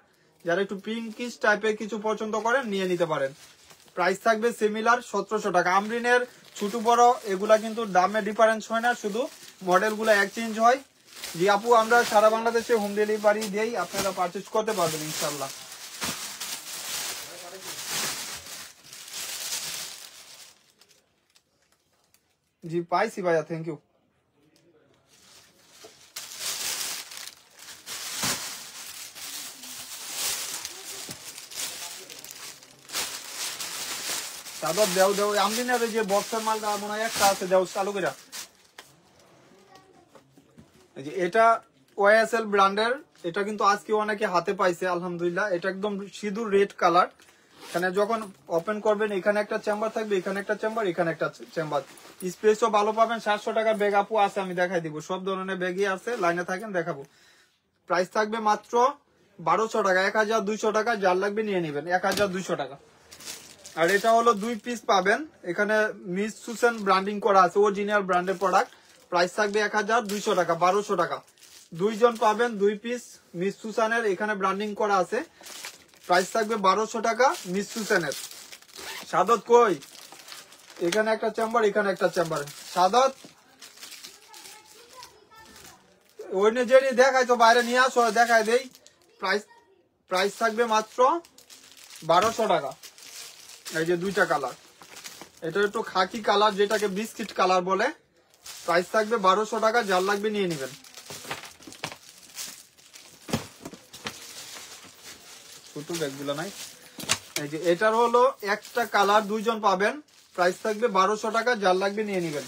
যারা একটু পিঙ্কিশ টাইপের কিছু পছন্দ করেন নিয়ে নিতে পারেন। প্রাইস থাকবে সিমিলার 1700 টাকা। আমরিনের ছোট বড় এগুলা কিন্তু দামে ডিফারেন্স হয় না, শুধু মডেল গুলা এক্সচেঞ্জ হয়। জি আপু, আমরা সারা বাংলাদেশে হোম ডেলিভারি দিই, আপনারা পারচেজ করতে পারবেন ইনশাল্লাহ। জি পাইছি ভাইয়া, থ্যাংক ইউ। চাদর দেও দেও, আমরিনের যে বক্সের মালটা মনে হয় একটা আছে, দেও চালু করে। এটা ওয়াইএসএল ব্র্যান্ডের, এটা কিন্তু আজকে অনেকে হাতে পাইছে আলহামদুলিল্লাহ। এটা একদম সিঁদুর রেড কালার। এখানে যখন ওপেন করবেন এখানে একটা চেম্বার থাকবে, এখানে একটা চেম্বার, এখানে একটা চেম্বার। স্পেসও ভালো পাবেন। 700 টাকার ব্যাগ আপু আছে, আমি দেখাই দিব, সব ধরনের ব্যাগই আছে, লাইনে থাকেন দেখাবো। প্রাইস থাকবে মাত্র 1200 টাকা, 1200 টাকা। যার লাগবে নিয়ে নেবেন, 1200 টাকা। আর এটা হলো 2 পিস পাবেন, এখানে মিস সুসেন ব্র্যান্ডিং করা আছে, অরিজিনাল ব্র্যান্ডের প্রোডাক্ট। প্রাইস থাকবে 1200 টাকা, 1200 টাকা। 2 জন পাবেন 2 পিস মিস সুসানের, এখানে ব্র্যান্ডিং করা আছে। প্রাইস থাকবে 1200 টাকা মিস সুসেনের। সাদত কই? এখানে একটা চেম্বার, এখানে একটা চেম্বার। সাদত ওই যে দেখাই তো, বাইরে নিয়ে আসো, দেখাই দেই। প্রাইস থাকবে মাত্র 1200 টাকা। এই যে দুইটা কালার, এটা একটু খাকি কালার, যেটাকে বিস্কিট কালার বলে। প্রাইস থাকবে 1200 টাকা। যার লাগবে নিয়ে নেবেন। ছোট ব্যাগগুলো নাই। এই যে এটার হলো একটা কালার, 2 জন পাবেন। প্রাইস থাকবে 1200 টাকা। যার লাগবে নিয়ে নেবেন।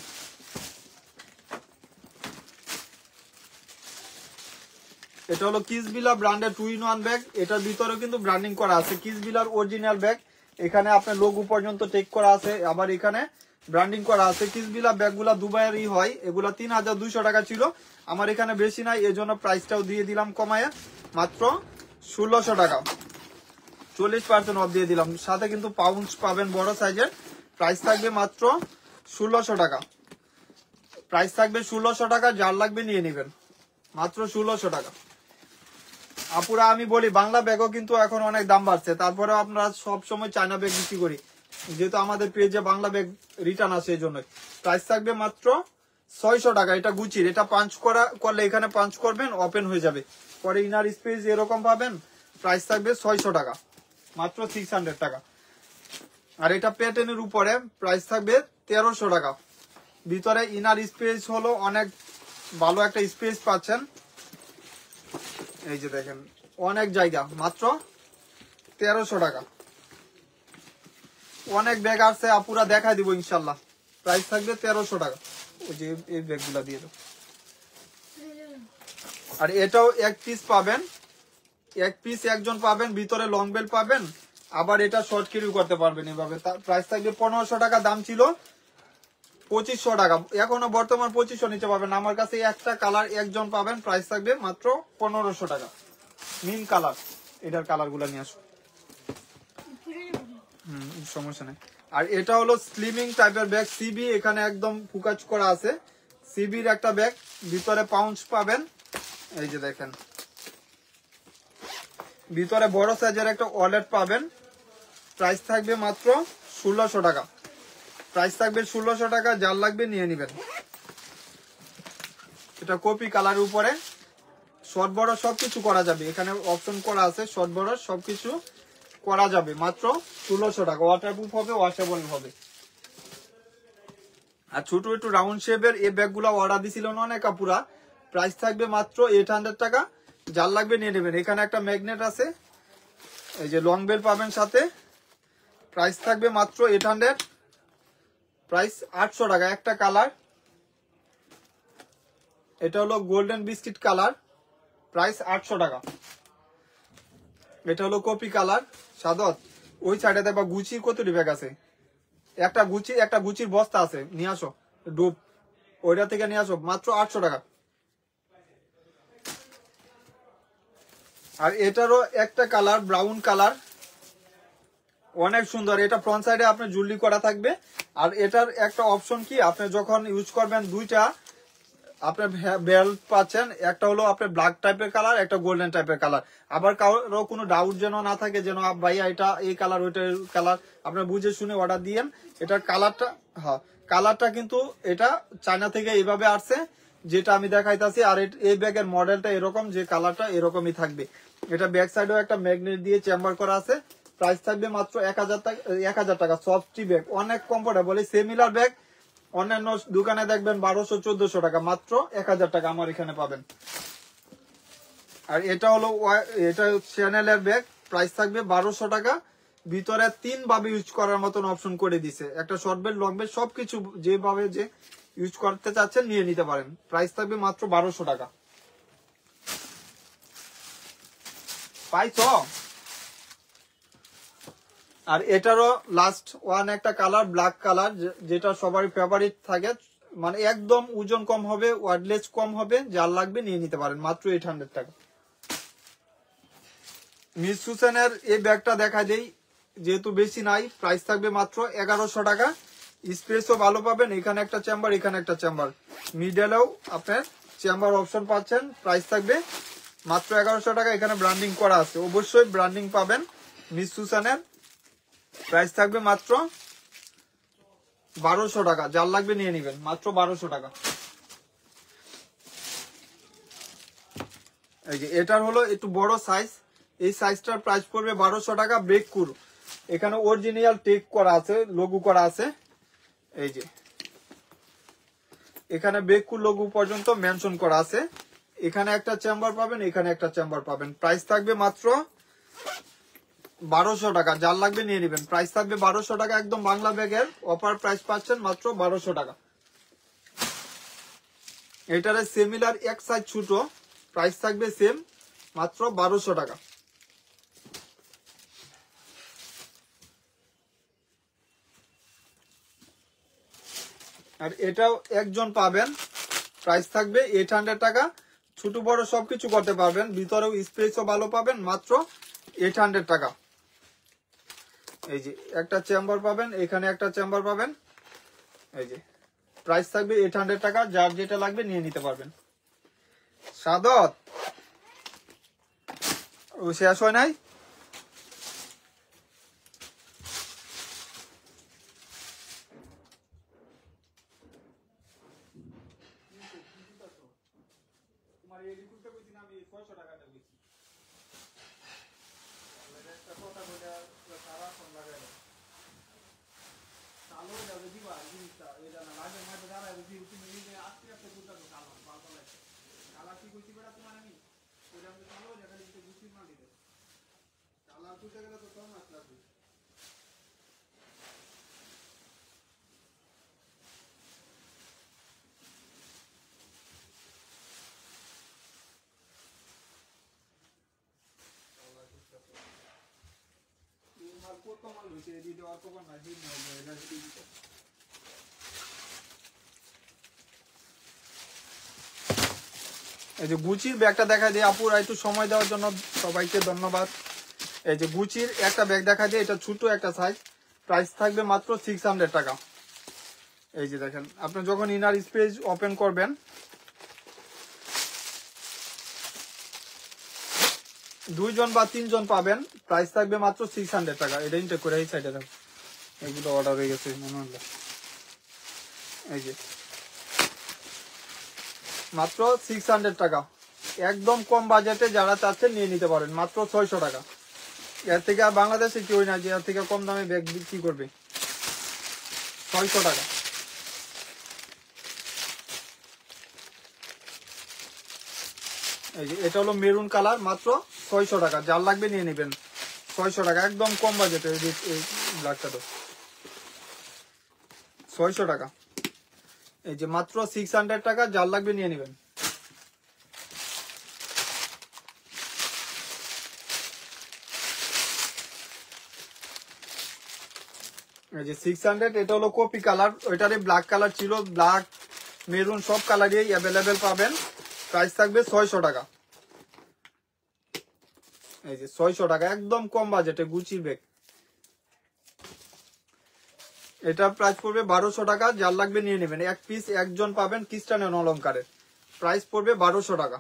এটা হলো কিসবিলা ব্র্যান্ডের 2-in-1 ব্যাগ। এটার ভিতরে কিন্তু ব্র্যান্ডিং করা আছে, কিসবিলার অরিজিনাল ব্যাগ। এখানে আপনার লোগো পর্যন্ত টেক করা আছে, আবার এখানে ব্র্যান্ডিং করা আছে। কিসবিলা ব্যাগগুলা দুবাইয়েরই হয়, এগুলা 3200 টাকা ছিল। আমার এখানে বেশি নাই, এজন্য প্রাইসটাও দিয়ে দিলাম কমায়, মাত্র 1600 টাকা। 40% অফ দিয়ে দিলাম। সাথে কিন্তু পাউন্স পাবেন বড় সাইজের। প্রাইস থাকবে মাত্র 1600 টাকা। প্রাইস থাকবে 1600 টাকা। যার লাগবে নিয়ে নেবেন, মাত্র 1600 টাকা। আপুরা আমি বলি, বাংলা ব্যাগও কিন্তু এখন অনেক দাম বাড়ছে, তারপরে আমরা সব সময় চায়না ব্যাগ বিক্রি করি, যেহেতু আমাদের পেজে বাংলা ব্যাগ রিটার্ন আসে, এই জন্য। প্রাইস থাকবে মাত্র 600 টাকা। এটা গুচির, এটা পাঞ্চ করলে এখানে পাঞ্চ করবেন, ওপেন হয়ে যাবে, পরে ইনার স্পেস এরকম পাবেন। প্রাইস থাকবে 600 টাকা, মাত্র 600 টাকা। আর এটা প্যাটার্নের উপরে, প্রাইস থাকবে 1300 টাকা। ভিতরে ইনার স্পেস হলো অনেক ভালো একটা স্পেস পাচ্ছেন। এই যে দেখেন অনেক জায়গা, মাত্র 1300 টাকা। অনেক ব্যাগ আছে আপুরা, দেখাই দিব ইনশাল্লাহ। প্রাইস থাকবে 1300 টাকা। ওই যে এই ব্যাগগুলা দিয়ে দাও। আর এটাও 1 পিস পাবেন, 1 পিস একজন পাবেন, ভিতরে লং বেল পাবেন, আবার এটা শর্ট ক্যারি করতে পারবেন এভাবে। প্রাইস থাকবে 1500 টাকা, দাম ছিল 2500 টাকা, এখনো বর্তমান 2500 নিচে পাবেন। আমার কাছে একটা কালার একজন পাবেন, প্রাইস থাকবে মাত্র 1500 টাকা। মিন কালার, এটার কালার গুলা নিয়ে আসো। সমস্যা নেই। আর এটা হলো স্লিমিং টাইপের ব্যাগ, সিবি, এখানে একদম ফুকাচ করা আছে। সিবির একটা ব্যাগ, ভিতরে পাউন্স পাবেন। এই যে দেখেন ভিতরে বড় সাইজের একটা ওয়ালেট পাবেন, প্রাইস থাকবে মাত্র 1600 টাকা। প্রাইস থাকবে 1600 টাকা, যার লাগবে নিয়ে নেবেন। এটা কপি কালারের উপরে শর্ট বড় সবকিছু করা যাবে, এখানে অপশন করা আছে, শর্ট বড় সবকিছু করা যাবে মাত্র 1600 টাকা। ওয়াটারপ্রুফ হবে, ওয়াশেবল হবে। আর ছোট একটু রাউন্ড শেপের এই ব্যাগগুলো অর্ডার দিছিল না অনেক আপুরা, প্রাইস থাকবে মাত্র 800 টাকা, যার লাগবে নিয়ে নেবেন। এখানে একটা ম্যাগনেট আছে, এই যে লং বেল পাবেন সাথে, প্রাইস থাকবে মাত্র 800, প্রাইস 800 টাকা। একটা কালার, এটা হলো গোল্ডেন বিস্কিট কালার, প্রাইস 800 টাকা। এটা হলো কপি কালার সাদত। ওই সাইডে দেখবা গুচির কতটি ব্যাগ আছে, একটা গুচির বস্তা আছে, নিয়ে আসো ডুব, ওইটা থেকে নিয়ে আসো, মাত্র 800 টাকা। আর এটারও একটা কালার ব্রাউন কালার, অনেক সুন্দর। এটা ফ্রন্ট সাইডে আপনার জুয়েলারি করা থাকবে। আর এটার একটা অপশন কি, আপনি যখন ইউজ করবেন দুইটা আপনার বেল্ট পাচ্ছেন, একটা হলো আপনার ব্ল্যাক টাইপের কালার, একটা গোল্ডেন টাইপের কালার। আবার কারো কোনো ডাউট যেন না থাকে, যেন ভাইয়া এটা এই কালার ওইটা কালার, আপনার বুঝে শুনে অর্ডার দিয়েন। এটার কালারটা, হ্যাঁ কালারটা কিন্তু এটা চায়না থেকে এইভাবে আসছে, যেটা আমি দেখাইতেছি। আর এই ব্যাগের মডেলটা এরকম, যে কালারটা এরকমই থাকবে। এটা ব্যাক সাইডেও একটা ম্যাগনেট দিয়ে চেম্বার করা আছে, প্রাইস থাকবে মাত্র 1000 টাকা। সফটি ব্যাগ, অনেক কমফোর্টেবল। সিমিলার ব্যাগ অন্যান্য দোকানে দেখবেন 1200-1400 টাকা, মাত্র 1000 টাকা আমার এখানে পাবেন। আর এটা হলো এটা চ্যানেলের ব্যাগ, প্রাইস থাকবে 1200 টাকা। ভিতরে 3 ভাবে ইউজ করার মতন অপশন করে দিছে, একটা শর্ট বেল্ট, লং বেল্ট, সবকিছু যেভাবে যে ইউজ করতে চাচ্ছেন নিয়ে নিতে পারেন। প্রাইস থাকবে মাত্র 1200 টাকা। পাইছো? আর এটারও লাস্ট ওয়ান একটা কালার ব্ল্যাক কালার, যেটা সবারই ফেভারিট থাকে, মানে একদম ওজন কম হবে, ওয়ার্ডলেস কম হবে, যার লাগবে নিয়ে নিতে পারেন, মাত্র 800 টাকা। মিস সুসেনের এই ব্যাগটা দেখা দেই, যেহেতু বেশি নাই, প্রাইস থাকবে মাত্র 1100 টাকা। স্পেসও ভালো পাবেন, এখানে একটা চেম্বার, এখানে একটা চেম্বার, মিডলেও আপনার চেম্বার অপশন পাচ্ছেন। প্রাইস থাকবে মাত্র 1100 টাকা। এখানে ব্র্যান্ডিং করা আছে, অবশ্যই ব্র্যান্ডিং পাবেন মিস সুসেনের। প্রাইস থাকবে মাত্র 1200 টাকা, যার লাগবে নিয়ে নেবেন, মাত্র 1200 টাকা। এই যে এটার হলো একটু বড় সাইজ, এই সাইজটার প্রাইস পড়বে 1200 টাকা। ব্রেককুর, এখানে অরিজিনাল টেক করা আছে, লোগো করা আছে, এই যে এখানে ব্রেককুর লোগো পর্যন্ত মেনশন করা আছে। এখানে একটা চেম্বার পাবেন, এখানে একটা চেম্বার পাবেন। প্রাইস থাকবে মাত্র 1200 টাকা, যার লাগবে নিয়ে নেবেন। প্রাইস থাকবে 1200 টাকা, একদম বাংলা ব্যাগের অফার প্রাইস পাচ্ছেন মাত্র 1200 টাকা। এটারে সিমিলার এক সাইজ ছোট, প্রাইস থাকবে সেম, মাত্র 1200 টাকা। আর এটাও একজন পাবেন, প্রাইস থাকবে 800 টাকা। ছোট বড় সবকিছু করতে পারবেন, ভিতরেও স্পেসও ভালো পাবেন, মাত্র 800 টাকা। এই যে একটা চেম্বার পাবেন, এখানে একটা চেম্বার পাবেন, এই যে প্রাইস থাকবে 800 টাকা, যার যেটা লাগবে নিয়ে নিতে পারবেন। সাদত ও শেষ হয় নাই? এই যে গুচির ব্যাগটা দেখা যায় আপুরা, একটু সময় দেওয়ার জন্য সবাইকে ধন্যবাদ। এই যে গুচির একটা ব্যাগ দেখা যায়, এটা ছোট একটা সাইজ, প্রাইস থাকবে মাত্র 600 টাকা। এই যে দেখেন, আপনি যখন ইনার স্পেস ওপেন করবেন, 2 জন বা 3 জন পাবেন, প্রাইস থাকবে মাত্র 600 টাকা। এটা ইনটেক করে এই সাইডে রাখো, এগুলো অর্ডার হয়ে গেছে মনে হলো। এই যে মাত্র 600 টাকা, একদম কম বাজেটে যারা চাচ্ছেন নিয়ে নিতে পারেন, মাত্র 600 টাকা। এর থেকে আর বাংলাদেশে কেউ না যে এর থেকে কম দামে ব্যাগ বিক্রি করবে। 600 টাকা। এই যে এটা হলো মেরুন কালার, মাত্র 600 টাকা। যার লাগবে নিয়ে নেবেন, 600 টাকা, একদম কম বাজেটে। এই ব্ল্যাকটা তো 600 টাকা। এই যে মাত্র 600 টাকা, যার লাগবে নিয়ে নেবেন। এই যে 600, এটা হলো কপি কালার, ওইটারে ব্ল্যাক কালার ছিল, ব্ল্যাক মেরুন সব কালারই অ্যাভেলেবেল পাবেন। প্রাইস থাকবে 600 টাকা। এই যে 600 টাকা, একদম কম বাজেটে গুচির ব্যাগ। এটা প্রাইস পড়বে 1200 টাকা, যার লাগবে নিয়ে নেবেন। এক পিস একজন পাবেন, ক্রিস্টান অলংকারের। প্রাইস পড়বে 1200 টাকা।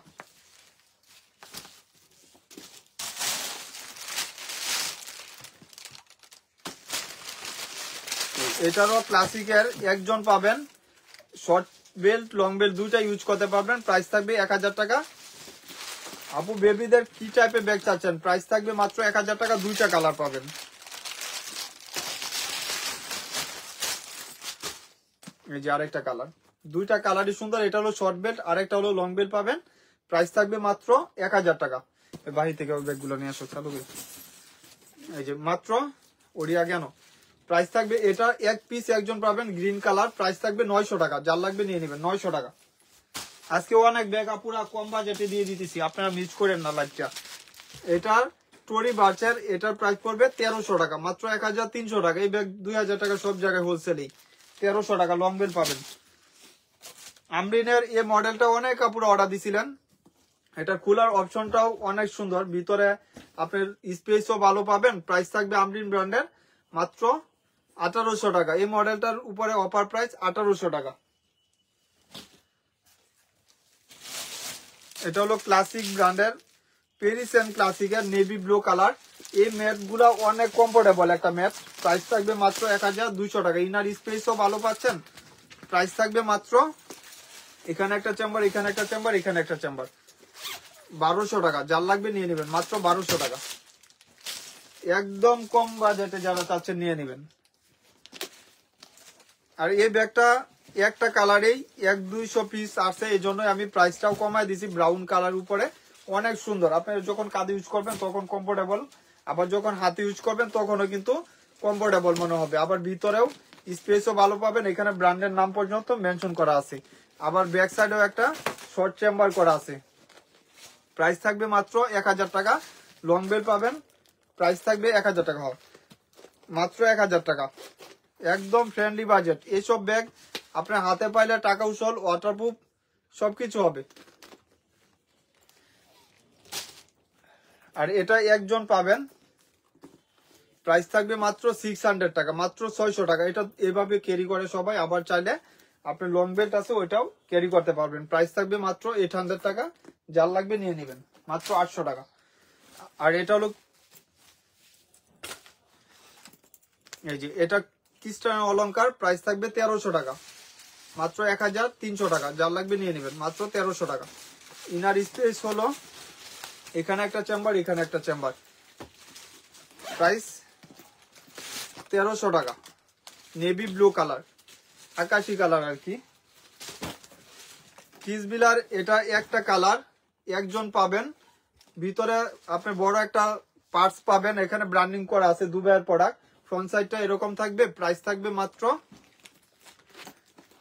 এটারও ক্লাসিকের একজন পাবেন, শর্ট বেল্ট লং বেল্ট দুইটা ইউজ করতে পারবেন। প্রাইস থাকবে 1000 টাকা। আপু বেবিদের কি টাইপের ব্যাগ চাচ্ছেন? প্রাইস থাকবে মাত্র 1000 টাকা। দুইটা কালার পাবেন। এই যে আরেকটা কালার, দুইটা কালারই সুন্দর। এটা হলো শর্ট বেল্ট, আরেকটা হলো লং বেল্ট পাবেন। প্রাইস থাকবে মাত্র 1000 টাকা। বাহির থেকে ব্যাগগুলো নিয়ে আসো, চালু। এই যে মাত্র ওড়িয়া কেন, প্রাইস থাকবে এটা এক পিস একজন পাবেন, গ্রিন কালার। প্রাইস থাকবে 900 টাকা, যার লাগবে নিয়ে নেবেন। 900 টাকা। আজকে অনেক ব্যাগ আপুরা কম বাজেটে দিয়ে দিতেছি, আপনারা মিস করেন না লাইভটা। এটার টরি বার্চের, এটার প্রাইস পড়বে 1300 টাকা, মাত্র 1300 টাকা। এই ব্যাগ 2000 টাকা সব জায়গায় হোলসেলেই। 1300 টাকা লং বেল পাবেন। আমরিনের এই মডেলটা অনেক আপুরা অর্ডার দিছিলেন। এটা খোলার অপশনটাও অনেক সুন্দর, ভিতরে আপনার স্পেসও ভালো পাবেন। প্রাইস থাকবে আমরিন ব্র্যান্ডের মাত্র 1800 টাকা। এই মডেলটার উপরে অফার প্রাইস 1800 টাকা। এটা হলো ক্লাসিক ব্র্যান্ডের পেরিসিয়ান ক্লাসিকের নেভি ব্লু কালার। এই ম্যাট গুলা অনেক কমফোর্টেবল একটা ম্যাট। প্রাইস থাকবে মাত্র 1200 টাকা। ইনার স্পেসও ভালো পাচ্ছেন। প্রাইস থাকবে মাত্র, এখানে একটা চেম্বার, এখানে একটা চেম্বার, এখানে একটা চেম্বার, 1200 টাকা। যার লাগবে নিয়ে নেবেন, মাত্র 1200 টাকা। একদম কম বাজেটে যারা চাচ্ছেন নিয়ে নেবেন। আর এই ব্যাগটা একটা কালারেই 100-200 পিস আছে, এই জন্য আমি প্রাইসটাও কমাই দিছি। ব্রাউন কালার উপরে অনেক সুন্দর। আপনি যখন কাঁধে ইউজ করবেন তখন কমফোর্টেবল, আবার যখন হাতে ইউজ করবেন তখনও কিন্তু কমফোর্টেবল মনে হবে। আবার ভিতরেও স্পেসও ভালো পাবেন। এখানে ব্র্যান্ডের নাম পর্যন্ত মেনশন করা আছে। আবার ব্যাক সাইডেও একটা শর্ট চেম্বার করা আছে। প্রাইস থাকবে মাত্র 1000 টাকা। লং বেল পাবেন, প্রাইস থাকবে 1000 টাকা, মাত্র 1000 টাকা। একদম ফ্রেন্ডলি বাজেট। এইসব ব্যাগ আপনার হাতে পাইলে টাকা উসল, ওয়াটারপ্রুফ সবকিছু হবে। আর এটা একজন পাবেন, প্রাইস থাকবে মাত্র 600 টাকা, মাত্র 600 টাকা। এটা এভাবে ক্যারি করে সবাই। আবার চাইলে আপনার লং বেল্ট আছে, ওইটাও ক্যারি করতে পারবেন। প্রাইস থাকবে মাত্র 800 টাকা। যার লাগবে নিয়ে নেবেন, মাত্র 800 টাকা। আর এটা হলো, এই যে এটা ক্রিস্টান অলংকার। প্রাইস থাকবে 1300 টাকা, মাত্র 1300 টাকা। যার লাগবে নিয়ে নেবেন, মাত্র 1300 টাকা। ইনার স্পেস হলো এখানে একটা চেম্বার, এখানে একটা চেম্বার। প্রাইস 1300 টাকা। নেভি ব্লু কালার, আকাশি কালার আর কি। কিসবিলার এটা একটা কালার, একজন পাবেন। ভিতরে আপনি বড় একটা পার্টস পাবেন। এখানে ব্র্যান্ডিং করা আছে, দুবাইয়ের প্রোডাক্ট। ফ্রন্ট সাইডটা এরকম থাকবে। প্রাইস থাকবে মাত্র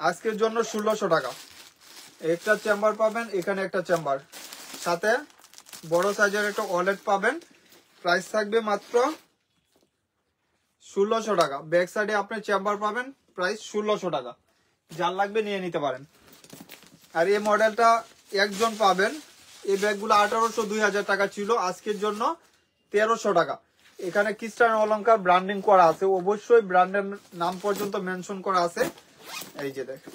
আজকের জন্য 1600 টাকা। একটা চেম্বার পাবেন, এখানে একটা চেম্বার, সাথে বড় সাইজের একটা ওয়ালেট পাবেন। প্রাইস থাকবে মাত্র 1600 টাকা। ব্যাক সাইডে আপনি চেম্বার পাবেন, প্রাইস 1600 টাকা। যার লাগবে নিয়ে নিতে পারেন। আর এই মডেলটা একজন পাবেন। এই ব্যাগগুলো 1800-2000 টাকা ছিল, আজকের জন্য 1300 টাকা। এখানে ক্রিস্টান অলংকার ব্র্যান্ডিং করা আছে, অবশ্যই ব্র্যান্ডের নাম পর্যন্ত মেনশন করা আছে। এই যে দেখেন,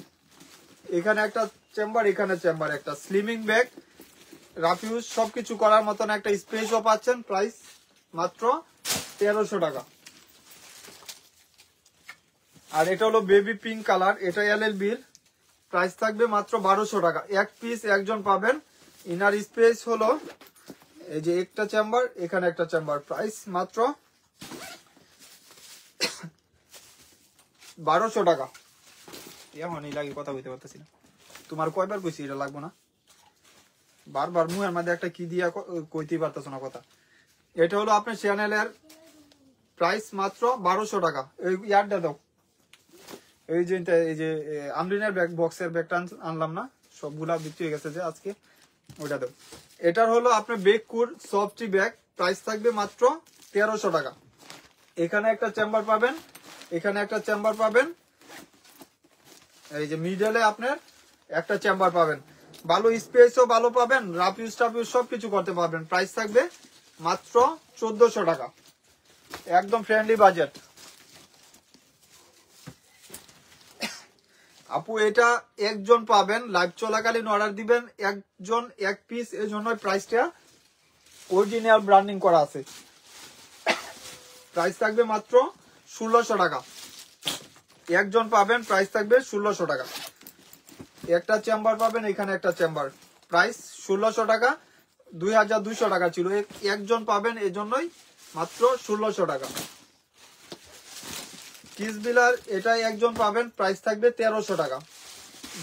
এখানে একটা চেম্বার, এখানে চেম্বার, একটা স্লিমিং ব্যাগ। রাফ ইউজ সবকিছু করার মতন একটা স্পেসও পাচ্ছেন। প্রাইস মাত্র 1300 টাকা। আর এটা হলো বেবি পিঙ্ক কালার, এটা LLB-র, প্রাইস থাকবে মাত্র 1200 টাকা। এক পিস একজন পাবেন। ইনার স্পেস হলো এই যে একটা চেম্বার, এখানে একটা চেম্বার, প্রাইস মাত্র 1200 টাকা। এমনই লাগে, কথা বলতে পারতেছি না। তোমার কয়বার কইছি এটা লাগবো না, বারবার মুহের মধ্যে একটা কি দিয়া কইতেই পারতেছ না কথা। এটা হলো আপনার চ্যানেলের প্রাইস মাত্র 1200 টাকা। এই ইয়ারটা দাও, এই যে আমরিনের ব্যাগ বক্সের ব্যাগটা আনলাম না, সবগুলা বিক্রি হয়ে গেছে যে আজকে, ওইটা দাও। এটার হলো আপনার বেকুর সফটি ব্যাগ, প্রাইস থাকবে মাত্র 1300 টাকা। এখানে একটা চেম্বার পাবেন, এখানে একটা চেম্বার পাবেন, এই যে মিডলে আপনার একটা চেম্বার পাবেন। ভালো স্পেসও ভালো পাবেন, রাফ ইউজ টাফ ইউজ সবকিছু করতে পারবেন। প্রাইস থাকবে মাত্র 1400 টাকা, একদম ফ্রেন্ডলি বাজেট। আপু এটা একজন পাবেন, লাইভ চলাকালীন অর্ডার দিবেন, একজন এক পিস, এই জন্য প্রাইসটা অরিজিনাল ব্র্যান্ডিং করা আছে। প্রাইস থাকবে মাত্র 1600 টাকা, একজন পাবেন, প্রাইস থাকবে 1600 টাকা। একটা চেম্বার পাবেন, এখানে একটা চেম্বার, প্রাইস 1600 টাকা। 2200 টাকা ছিল, একজন পাবেন, এজন্যই মাত্র 1600 টাকা। কিস বিলার এটাই একজন পাবেন, প্রাইস থাকবে 1300 টাকা।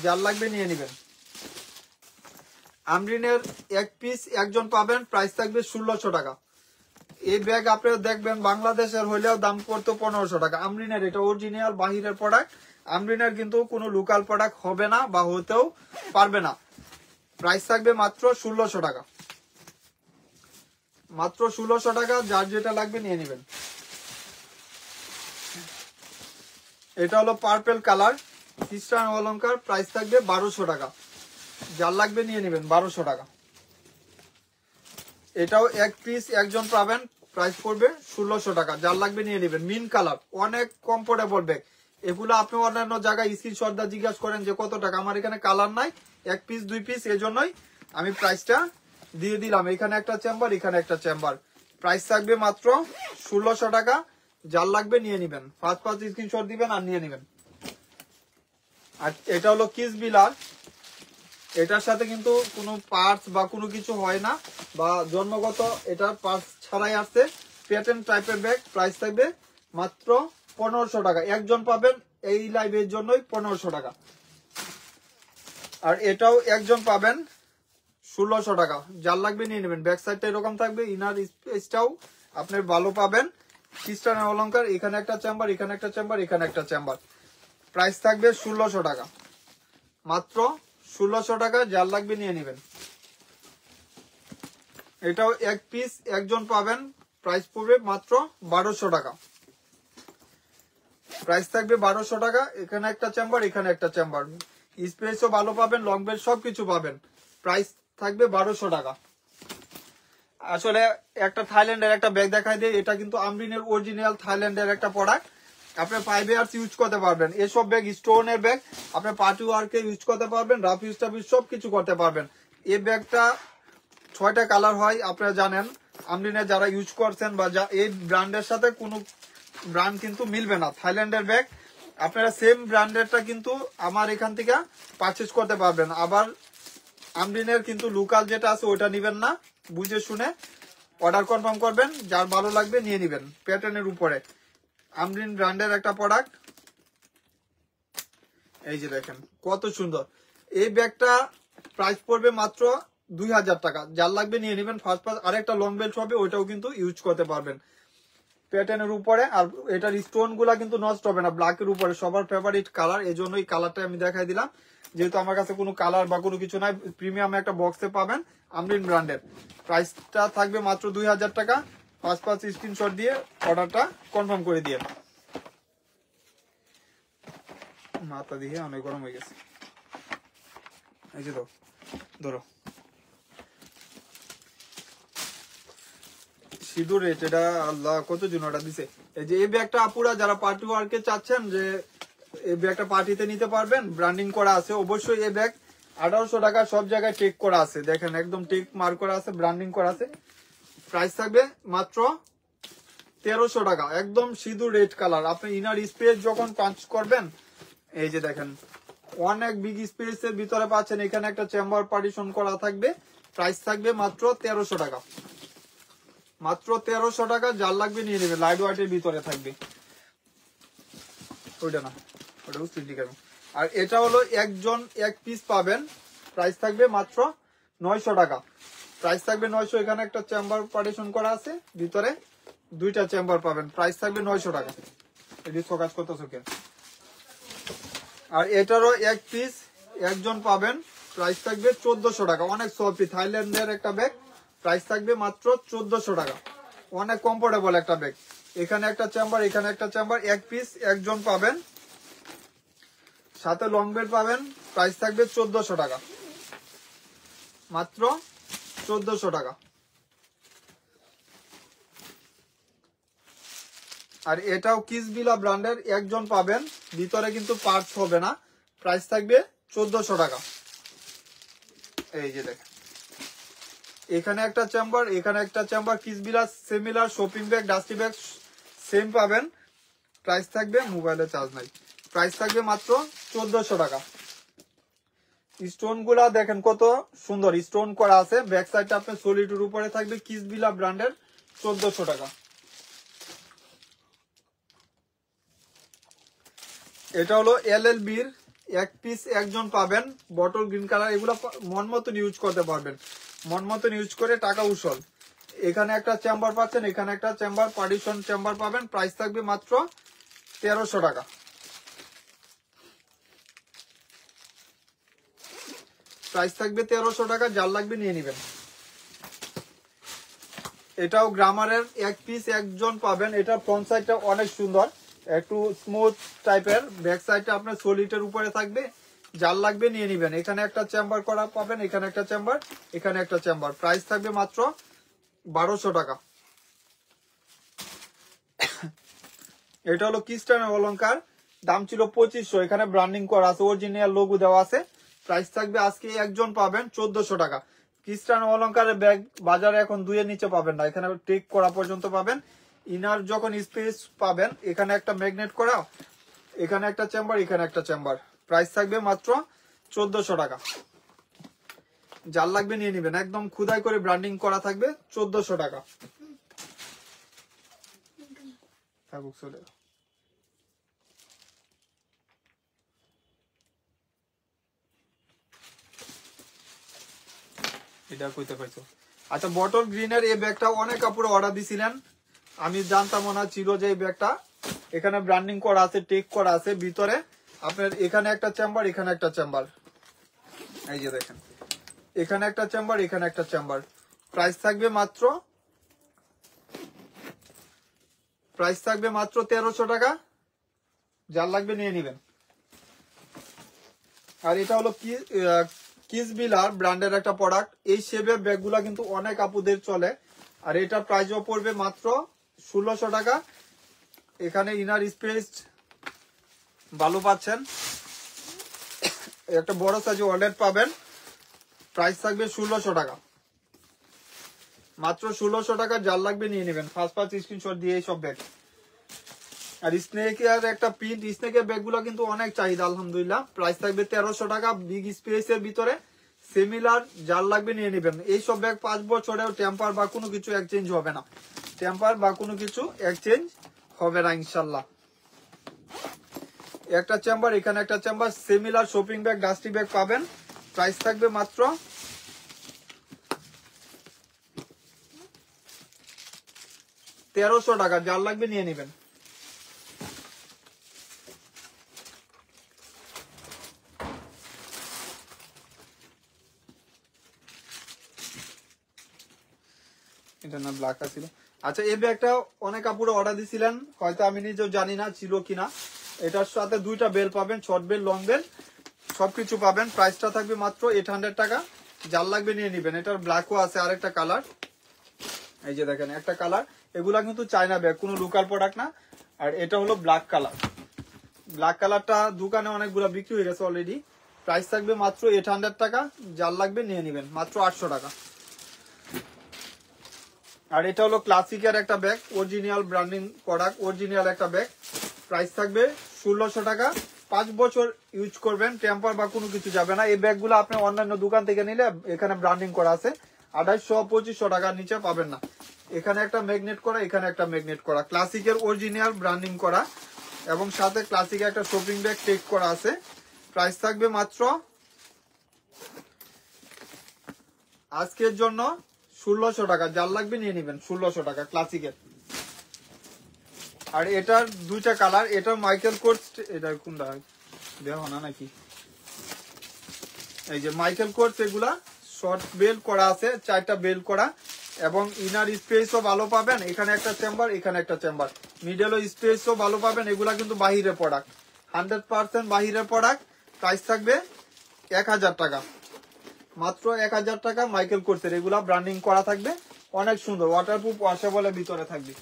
যার লাগবে নিয়ে নেবেন। আমরিনের এক পিস একজন পাবেন, প্রাইস থাকবে 1600 টাকা। এই ব্যাগ আপনারা দেখবেন বাংলাদেশের হইলেও দাম পড়তো 1500 টাকা। আমরিনের এটা অরিজিনাল বাহিরের প্রোডাক্ট, আমরিনের কিন্তু কোনো লোকাল প্রোডাক্ট হবে না বা হতেও পারবে না। প্রাইস থাকবে মাত্র 1600 টাকা, মাত্র 1600 টাকা। যার যেটা লাগবে নিয়ে নেবেন। এটা হলো পার্পল কালার খ্রিস্টান অলংকার, প্রাইস থাকবে 1200 টাকা। যার লাগবে নিয়ে নেবেন, 1200 টাকা। এটাও এক পিস একজন পাবেন, প্রাইস পড়বে 1600 টাকা। যার লাগবে নিয়ে নেবেন। মিন কালার, অনেক কমফোর্টেবল ব্যাগ। এগুলো আপনি অন্যান্য জায়গায় স্ক্রিনশট দিয়ে জিজ্ঞাসা করেন যে কত টাকা, আমার এখানে কালার নাই, এক পিস দুই পিস, এজন্যই আমি প্রাইসটা দিয়ে দিলাম। এখানে একটা চেম্বার, এখানে একটা চেম্বার, প্রাইস থাকবে মাত্র 1600 টাকা। যার লাগবে নিয়ে নেবেন, ফার্স্ট স্ক্রিনশট দিবেন আর নিয়ে নেবেন। আর এটা হলো কিস বিলার, এটার সাথে কিন্তু কোনো পার্টস বা কোনো কিছু হয় না, বা জন্মগত এটা পার্টস ছাড়াই আসছে, প্যাটার্ন টাইপের ব্যাগ। প্রাইস থাকবে মাত্র 1500 টাকা, একজন পাবেন। এই লাইভের জন্যই 1500 টাকা। আর এটাও একজন পাবেন 1600 টাকা। যার লাগবে নিয়ে নেবেন। ব্যাক সাইডটা এরকম থাকবে, ইনার স্পেসটাও আপনার ভালো পাবেন। খ্রিস্টান অলংকার, এখানে একটা চেম্বার, এখানে একটা চেম্বার, এখানে একটা চেম্বার, প্রাইস থাকবে 1600 টাকা, মাত্র 1600 টাকা। যার লাগবে নিয়ে নেবেন। এটাও এক পিস একজন পাবেন, প্রাইস পড়বে মাত্র 1200 টাকা। প্রাইস থাকবে 1200 টাকা। এখানে একটা চেম্বার, এখানে একটা চেম্বার, স্পেসও ভালো পাবেন, লং বেল্ট সবকিছু পাবেন। প্রাইস থাকবে 1200 টাকা। আসলে একটা থাইল্যান্ডের একটা ব্যাগ দেখাই দিই, এটা কিন্তু আমরিনের অরিজিনাল থাইল্যান্ডের একটা প্রোডাক্ট। আপনি 5 ইয়ার্স ইউজ করতে পারবেন। এসব ব্যাগ স্টোনের ব্যাগ, আপনি পার্টি ওয়ার্কে ইউজ করতে পারবেন, রাফ ইউজ টাফ ইউজ সবকিছু করতে পারবেন। এই ব্যাগটা 6টা কালার হয়, আপনারা জানেন। আমরিনের যারা ইউজ করছেন বা এই ব্র্যান্ডের সাথে কোনো ব্র্যান্ড কিন্তু মিলবে না। থাইল্যান্ডের ব্যাগ আপনারা সেম ব্র্যান্ডেরটা কিন্তু আমার এখান থেকে পারচেজ করতে পারবেন। আবার আমরিনের কিন্তু লোকাল যেটা আছে ওটা নিবেন না, বুঝে শুনে অর্ডার কনফার্ম করবেন। যার ভালো লাগবে নিয়ে নেবেন। প্যাটার্নের উপরে আমরিন ব্র্যান্ডের একটা প্রোডাক্ট, এই যে দেখেন কত সুন্দর। এই ব্যাগটা প্রাইস পড়বে মাত্র 2000 টাকা। যার লাগবে নিয়ে নেবেন। ফার্স্ট আরেকটা লং বেল্ট হবে, ওইটাও কিন্তু ইউজ করতে পারবেন প্যাটার্নের উপরে। আর এটার স্টোন গুলা কিন্তু নষ্ট হবে না, ব্ল্যাকের উপরে সবার ফেভারিট কালার। এই জন্য এই কালারটা আমি দেখাই দিলাম, যেহেতু আমার কাছে কোনো কালার বা কোনো কিছু নাই। প্রিমিয়াম একটা বক্সে পাবেন আমরিন ব্র্যান্ডের। প্রাইসটা থাকবে মাত্র 2000 টাকা। 5 স্ক্রিনশট দিয়ে অর্ডারটা কনফার্ম করে দিয়ে। মাথা দিয়ে অনেক গরম হয়ে গেছে, এই যে ধরো সিঁদুর রেট, এটা আল্লাহ কত জন অর্ডার দিছে। এই যে এই ব্যাগটা আপুরা যারা পার্টি ওয়ার্কে চাচ্ছেন যে এই ব্যাগটা পার্টিতে নিতে পারবেন, ব্র্যান্ডিং করা আছে। অবশ্যই এই ব্যাগ 1800 টাকা, সব জায়গায় টেক করা আছে, দেখেন একদম টেক মার্ক করা আছে, ব্র্যান্ডিং করা আছে। প্রাইস থাকবে মাত্র 1300 টাকা, একদম সিঁদুর রেড কালার। আপনি ইনার স্পেস যখন পাঞ্চ করবেন, এই যে দেখেন অনেক বিগ স্পেসের ভিতরে পাচ্ছেন। এখানে একটা চেম্বার পার্টিশন করা থাকবে। প্রাইস থাকবে মাত্র 1300 টাকা, মাত্র 1300 টাকা। যার লাগবে নিয়ে নেবে, লাইট ওয়াইটের ভিতরে থাকবে। ওইটা না, ওটা বুঝতে ঠিক আছে। আর এটা হলো একজন এক পিস পাবেন, প্রাইস থাকবে মাত্র 900 টাকা, প্রাইস থাকবে 900। এখানে একটা চেম্বার পার্টিশন করা আছে, ভিতরে দুইটা চেম্বার পাবেন, প্রাইস থাকবে 900 টাকা। এটি ফোকাস করতেছো কেন? আর এটারও এক পিস একজন পাবেন, প্রাইস থাকবে 1400 টাকা। অনেক সফট থাইল্যান্ডের একটা ব্যাগ, প্রাইস থাকবে মাত্র 1400 টাকা। অনেক কমফোর্টেবল একটা ব্যাগ। এখানে একটা চেম্বার, এখানে একটা চেম্বার, এক পিস একজন পাবেন, সাথে লং বেল্ট পাবেন। প্রাইস থাকবে 1400 টাকা, মাত্র 1400 টাকা। আর এটাও কিসবিলা ব্র্যান্ডের একজন পাবেন, ভিতরে কিন্তু পার্টস হবে না। প্রাইস থাকবে 1400 টাকা। এই যে দেখেন এখানে একটা চেম্বার, এখানে একটা চেম্বার, কিসবিলা similar shopping bag, dusty bag same পাবেন। প্রাইস থাকবে, মোবাইলে চার্জ নাই, প্রাইস থাকবে মাত্র 1400 টাকা। স্টোন গুলা দেখেন কত সুন্দর স্টোন করা আছে। ব্যাক সাইডটা আপনার সলিডের উপরে থাকবে, কিসবিলা ব্র্যান্ডের, 1400 টাকা। এটা হলো LLB-র এক পিস একজন পাবেন, বটল গ্রিন কালার। এগুলো মন মতন ইউজ করতে পারবেন, মন মতন ইউজ করে টাকা উসল। এখানে একটা চেম্বার পাচ্ছেন, এখানে একটা চেম্বার পার্টিশন চেম্বার পাবেন। প্রাইস থাকবে মাত্র 1300 টাকা, প্রাইস থাকবে 1300 টাকা। যার লাগবে নিয়ে নেবেন। এটাও গ্রামারের এক পিস একজন পাবেন। এটা ফ্রন্ট সাইডটা অনেক সুন্দর, একটু স্মুথ টাইপের। ব্যাক সাইডটা আপনার সলিডের উপরে থাকবে। যার লাগবে নিয়ে নেবেন। এখানে একটা চেম্বার করা পাবেন, এখানে একটা চেম্বার, এখানে একটা চেম্বার। প্রাইস থাকবে মাত্র 1200 টাকা। এটা হলো কিস্টান অলংকার, দাম ছিল 2500। এখানে ব্র্যান্ডিং করা আছে, অরিজিনাল লোগো দেওয়া আছে। প্রাইস থাকবে আজকে একজন পাবেন 1400 টাকা। কিস্টান অলংকারের ব্যাগ বাজারে এখন 2 এর নিচে পাবেন না, এখানে টেক করা পর্যন্ত পাবেন। ইনার যখন স্পেস পাবেন, এখানে একটা ম্যাগনেট করা, এখানে একটা চেম্বার, এখানে একটা চেম্বার। প্রাইস থাকবে মাত্র 1400 টাকা। যার লাগবে নিয়ে নেবেন, একদম খুদাই করে ব্র্যান্ডিং করা থাকবে, 1400 টাকা। থাকুক চলে। এটা কইতে পাইছো। আচ্ছা, বটল গ্রিনের এই ব্যাগটা অনেক কাপড়ে অর্ডার দিছিলেন, আমি জানতাম না ছিল যে এই ব্যাগটা এখানে ব্র্যান্ডিং করা আছে, টেক করা আছে ভিতরে। আপনার এখানে একটা চেম্বার, এখানে একটা চেম্বার, এই যে দেখেন এখানে একটা চেম্বার, এখানে একটা চেম্বার। প্রাইস থাকবে মাত্র 1300 টাকা। যার লাগবে নিয়ে নেবেন। আর এটা হলো কিসবিলার ব্র্যান্ডের একটা প্রোডাক্ট। এই শেপের ব্যাগগুলা কিন্তু অনেক আপুদের চলে। আর এটা প্রাইসও পড়বে মাত্র 1600 টাকা। এখানে ইনার স্পেস ভালো পাচ্ছেন, একটা বড় সাইজ ওয়ালেট পাবেন। প্রাইস থাকবে 1600 টাকা, মাত্র 1600 টাকা। যার লাগবে নিয়ে নেবেন, ফার্স্ট স্ক্রিনশট দিয়ে এই সব ব্যাগ। আর স্নেকের একটা প্রিন্ট, স্নেকের ব্যাগগুলো কিন্তু অনেক চাহিদা আলহামদুলিল্লাহ। প্রাইস থাকবে 1300 টাকা, বিগ স্পেসের ভিতরে সিমিলার। যার লাগবে নিয়ে নেবেন। এই সব ব্যাগ 5 বছরেও টেম্পার বা কোনো কিছু এক্সচেঞ্জ হবে না, টেম্পার বা কোনো কিছু এক্সচেঞ্জ হবে না ইনশাল্লাহ। একটা চেম্বার, এখানে একটা chamber, similar shopping bag, dusty bag পাবেন। প্রাইস থাকবে মাত্র 1300 টাকা। যার লাগবে নিয়ে নেবেন। এটা না ব্ল্যাক ছিল। আচ্ছা, এই ব্যাগটা অনেক কাপড়ে অর্ডার দিছিলেন, হয়তো আমি নিজেও জানি না ছিল কিনা। এটার সাথে দুইটা বেল পাবেন, শর্ট বেল, লং বেল, সবকিছু পাবেন। প্রাইসটা থাকবে মাত্র 800 টাকা। যার লাগবে নিয়ে নেবেন। এটার ব্ল্যাকও আছে, আরেকটা কালার, এই যে দেখেন একটা কালার। এগুলা কিন্তু চায়না ব্যাগ, কোনো লোকাল প্রোডাক্ট না। আর এটা হলো ব্ল্যাক কালার। ব্ল্যাক কালারটা দোকানে অনেকগুলো বিক্রি হয়ে গেছে অলরেডি। প্রাইস থাকবে মাত্র 800 টাকা, যার লাগবে নিয়ে নেবেন, মাত্র 800 টাকা। আর এটা হলো ক্লাসিকের একটা bag, original branding product, original একটা ব্যাগ, প্রাইস থাকবে 1600 টাকা। 5 বছর ইউজ করবেন, টেম্পার বা কোনো কিছু যাবে না। এই ব্যাগগুলো আপনি অন্যান্য দোকান থেকে নিলে এখানে ব্র্যান্ডিং করা আছে, 2800-2500 টাকার নিচে পাবেন না। এখানে একটা ম্যাগনেট করা, এখানে একটা ম্যাগনেট করা, ক্লাসিকের অরিজিনাল ব্র্যান্ডিং করা, এবং সাথে ক্লাসিকের একটা শপিং ব্যাগ টেক করা আছে। প্রাইস থাকবে মাত্র আজকের জন্য 1600 টাকা, যার লাগবে নিয়ে নেবেন, 1600 টাকা ক্লাসিকের। আর এটার দুইটা কালার, এটা মাইকেল কোর্স, এটা কোনটা দেখো না নাকি, এই যে মাইকেল কোর্স, এগুলা শর্ট বেল করা আছে, 4টা বেল করা, এবং ইনার স্পেসও ভালো পাবেন। এখানে একটা চেম্বার, এখানে একটা চেম্বার, মিডল স্পেসও ভালো পাবেন। এগুলা কিন্তু বাহিরের প্রোডাক্ট, 100% বাহিরের প্রোডাক্ট। প্রাইস থাকবে 1000 টাকা, মাত্র 1000 টাকা মাইকেল কোর্সের। এগুলা ব্র্যান্ডিং করা থাকবে, অনেক সুন্দর, ওয়াটারপ্রুফ, ওয়াশেবলের ভিতরে থাকবে।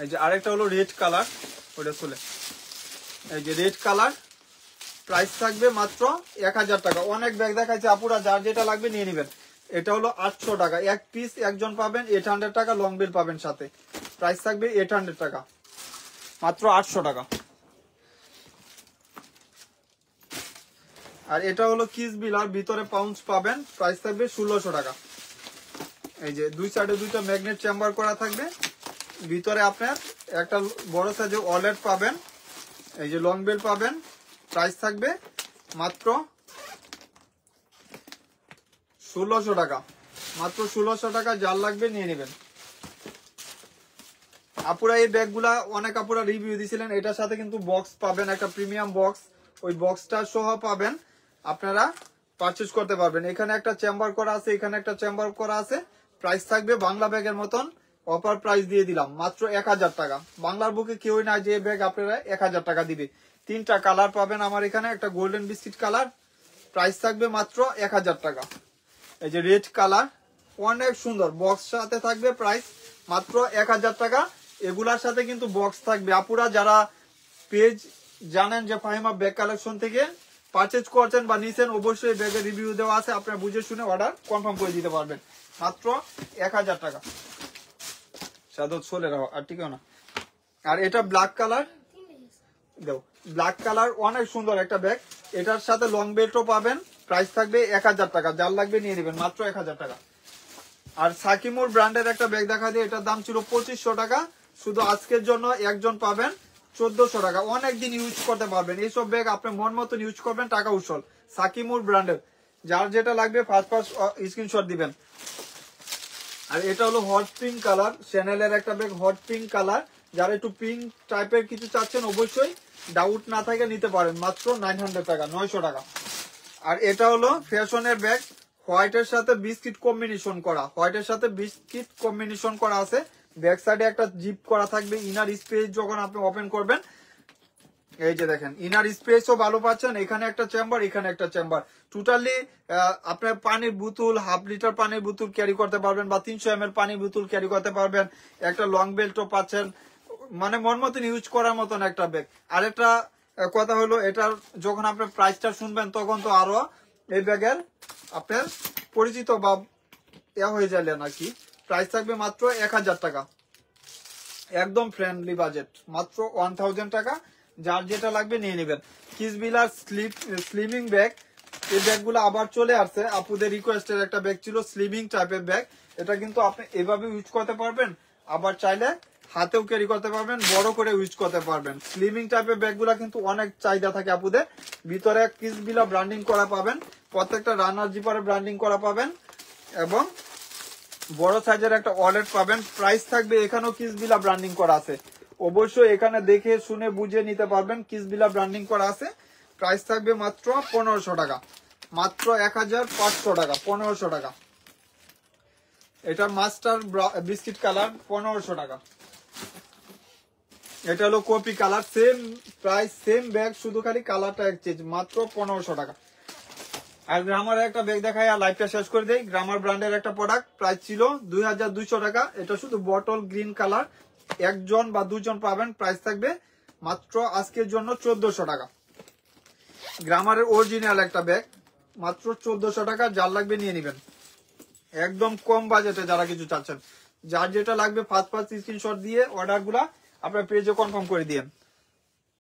এই যে আরেকটা হলো রেড কালার, ওটা চলে, এই যে রেড কালার, প্রাইস থাকবে মাত্র 1000 টাকা। অনেক ব্যাগ দেখাচ্ছে আপুরা, যার যেটা লাগবে নিয়ে নেবেন। এটা হলো 800 টাকা, এক পিস একজন পাবেন, 800 টাকা লং বেল পাবেন সাথে। প্রাইস থাকবে 800 টাকা, মাত্র 800 টাকা। আর এটা হলো কিস বিলার, ভিতরে পাউন্স পাবেন, প্রাইস থাকবে 1600 টাকা। এই যে দুই সাইডে দুইটা ম্যাগনেট চেম্বার করা থাকবে, ভিতরে আপনার একটা বড় সাইজের ওয়ালেট পাবেন, এই যে লং বেল পাবেন। প্রাইস থাকবে মাত্র 1600 টাকা, মাত্র 1600 টাকা, যার লাগবে নিয়ে নেবেন। আপুরা এই ব্যাগগুলা অনেক আপুরা রিভিউ দিয়েছিলেন, এটার সাথে কিন্তু বক্স পাবেন, একটা প্রিমিয়াম বক্স, ওই বক্সটা সহ পাবেন, আপনারা পারচেজ করতে পারবেন। এখানে একটা চেম্বার করা আছে, এখানে একটা চেম্বার করা আছে। প্রাইস থাকবে বাংলা ব্যাগের মতন, অফার প্রাইস দিয়ে দিলাম মাত্র 1000 টাকা। বাংলার বুকে কেউই না যে ব্যাগ আপনারা 1000 টাকা দিবে। 3টা কালার পাবেন আমার এখানে, একটা গোল্ডেন বিস্কিট কালার, প্রাইস থাকবে মাত্র 1000 টাকা। এই যে রেড কালার, অনেক সুন্দর, বক্স সাথে থাকবে, প্রাইস মাত্র 1000 টাকা। এগুলার সাথে কিন্তু বক্স থাকবে। আপুরা যারা পেজ জানেন যে ফাহিমা ব্যাগ কালেকশন থেকে পারচেজ করছেন বা নিছেন, অবশ্যই ব্যাগের রিভিউ দেওয়া আছে, আপনারা বুঝে শুনে অর্ডার কনফার্ম করে দিতে পারবেন, মাত্র 1000 টাকা। সাদত চলে রাখো আর ঠিক না। আর এটা ব্ল্যাক কালার, দেও ব্ল্যাক কালার, অনেক সুন্দর একটা ব্যাগ, এটার সাথে লং বেল্টও পাবেন। প্রাইস থাকবে 1000 টাকা, যার লাগবে নিয়ে নেবেন, মাত্র 1000 টাকা। আর সাকিমুর ব্র্যান্ডের একটা ব্যাগ দেখা দিয়ে, এটার দাম ছিল 2500 টাকা, শুধু আজকের জন্য একজন পাবেন 1400 টাকা। অনেক দিন ইউজ করতে পারবেন এইসব ব্যাগ, আপনি মন মতন ইউজ করবেন, টাকা উসল। সাকিমুর ব্র্যান্ডের, যার যেটা লাগবে ফার্স্ট স্ক্রিনশট দিবেন। আর এটা হলো হট পিঙ্ক কালার, চ্যানেলের একটা ব্যাগ, হট পিঙ্ক কালার, যারা একটু পিঙ্ক টাইপের কিছু চাচ্ছেন অবশ্যই ডাউট না থাকে নিতে পারেন, মাত্র 900 টাকা, 900 টাকা। আর এটা হলো ফ্যাশনের ব্যাগ, হোয়াইটের সাথে বিস্কিট কম্বিনেশন করা, হোয়াইটের সাথে বিস্কিট কম্বিনেশন করা আছে। ব্যাক সাইডে একটা জিপ করা থাকবে, ইনার স্পেস যখন আপনি ওপেন করবেন, এই যে দেখেন ইনার স্পেসও ভালো পাচ্ছেন। এখানে একটা চেম্বার, এখানে একটা চেম্বার, টোটালি আপনার পানির বোতল, হাফ লিটার পানির বোতল ক্যারি করতে পারবেন, বা 300 ml পানির বোতল ক্যারি করতে পারবেন। একটা লং বেল্টও পাচ্ছেন, মানে মন মতন ইউজ করার মতন একটা ব্যাগ। আর একটা কথা হলো, এটার যখন আপনার প্রাইসটা শুনবেন তখন তো আরো এই ব্যাগের আপনার পরিচিত বা হয়ে যাবে নাকি। প্রাইস থাকবে মাত্র 1000 টাকা, একদম ফ্রেন্ডলি বাজেট, মাত্র 1000 টাকা, যার যেটা লাগবে নিয়ে নেবেন। কিসবিলার স্লিমিং ব্যাগ, এই ব্যাগগুলো আবার চলে আসছে, আপুদের রিকোয়েস্টের একটা ব্যাগ ছিল স্লিমিং টাইপের ব্যাগ। এটা কিন্তু আপনি এভাবে ইউজ করতে পারবেন, আবার চাইলে হাতেও ক্যারি করতে পারবেন, বড় করে ইউজ করতে পারবেন। স্লিমিং টাইপের ব্যাগগুলা কিন্তু অনেক চাহিদা থাকে আপুদের। ভিতরে কিসবিলা ব্র্যান্ডিং করা পাবেন, প্রত্যেকটা রানার জিপারে ব্র্যান্ডিং করা পাবেন, এবং বড় সাইজের একটা ওয়ালেট পাবেন। প্রাইস থাকবে, এখানেও কিসবিলা ব্র্যান্ডিং করা আছে, অবশ্যই এখানে দেখে শুনে বুঝে নিতে পারবেন, কিসবিলা ব্র্যান্ডিং করা আছে। প্রাইস থাকবে মাত্র 1500 টাকা, মাত্র 1500 টাকা, 1500 টাকা। এটা মাস্টার বিস্কিট কালার, 1500 টাকা। এটা হলো copy colour, same price, same bag, শুধু খালি কালারটা এক্সচেঞ্জ, মাত্র 1500 টাকা। আর গ্রামার একটা ব্যাগ দেখায় আর লাইভটা শেষ করে দেই। গ্রামার ব্র্যান্ডের একটা প্রোডাক্ট, প্রাইস ছিল 2200 টাকা। এটা শুধু বটল গ্রিন কালার, একজন বা দুজন পাবেন। প্রাইস থাকবে মাত্র আজকের জন্য 1400 টাকা। গ্রামারের অরিজিনাল একটা ব্যাগ, মাত্র 1400 টাকা। যার লাগবে নিয়ে নিবেন, একদম কম বাজেটে। যারা কিছু চাচ্ছেন, যার যেটা লাগবে ফার্স্ট স্ক্রিনশট দিয়ে অর্ডার গুলা আপনার পেজে কনফার্ম করে দিয়েন।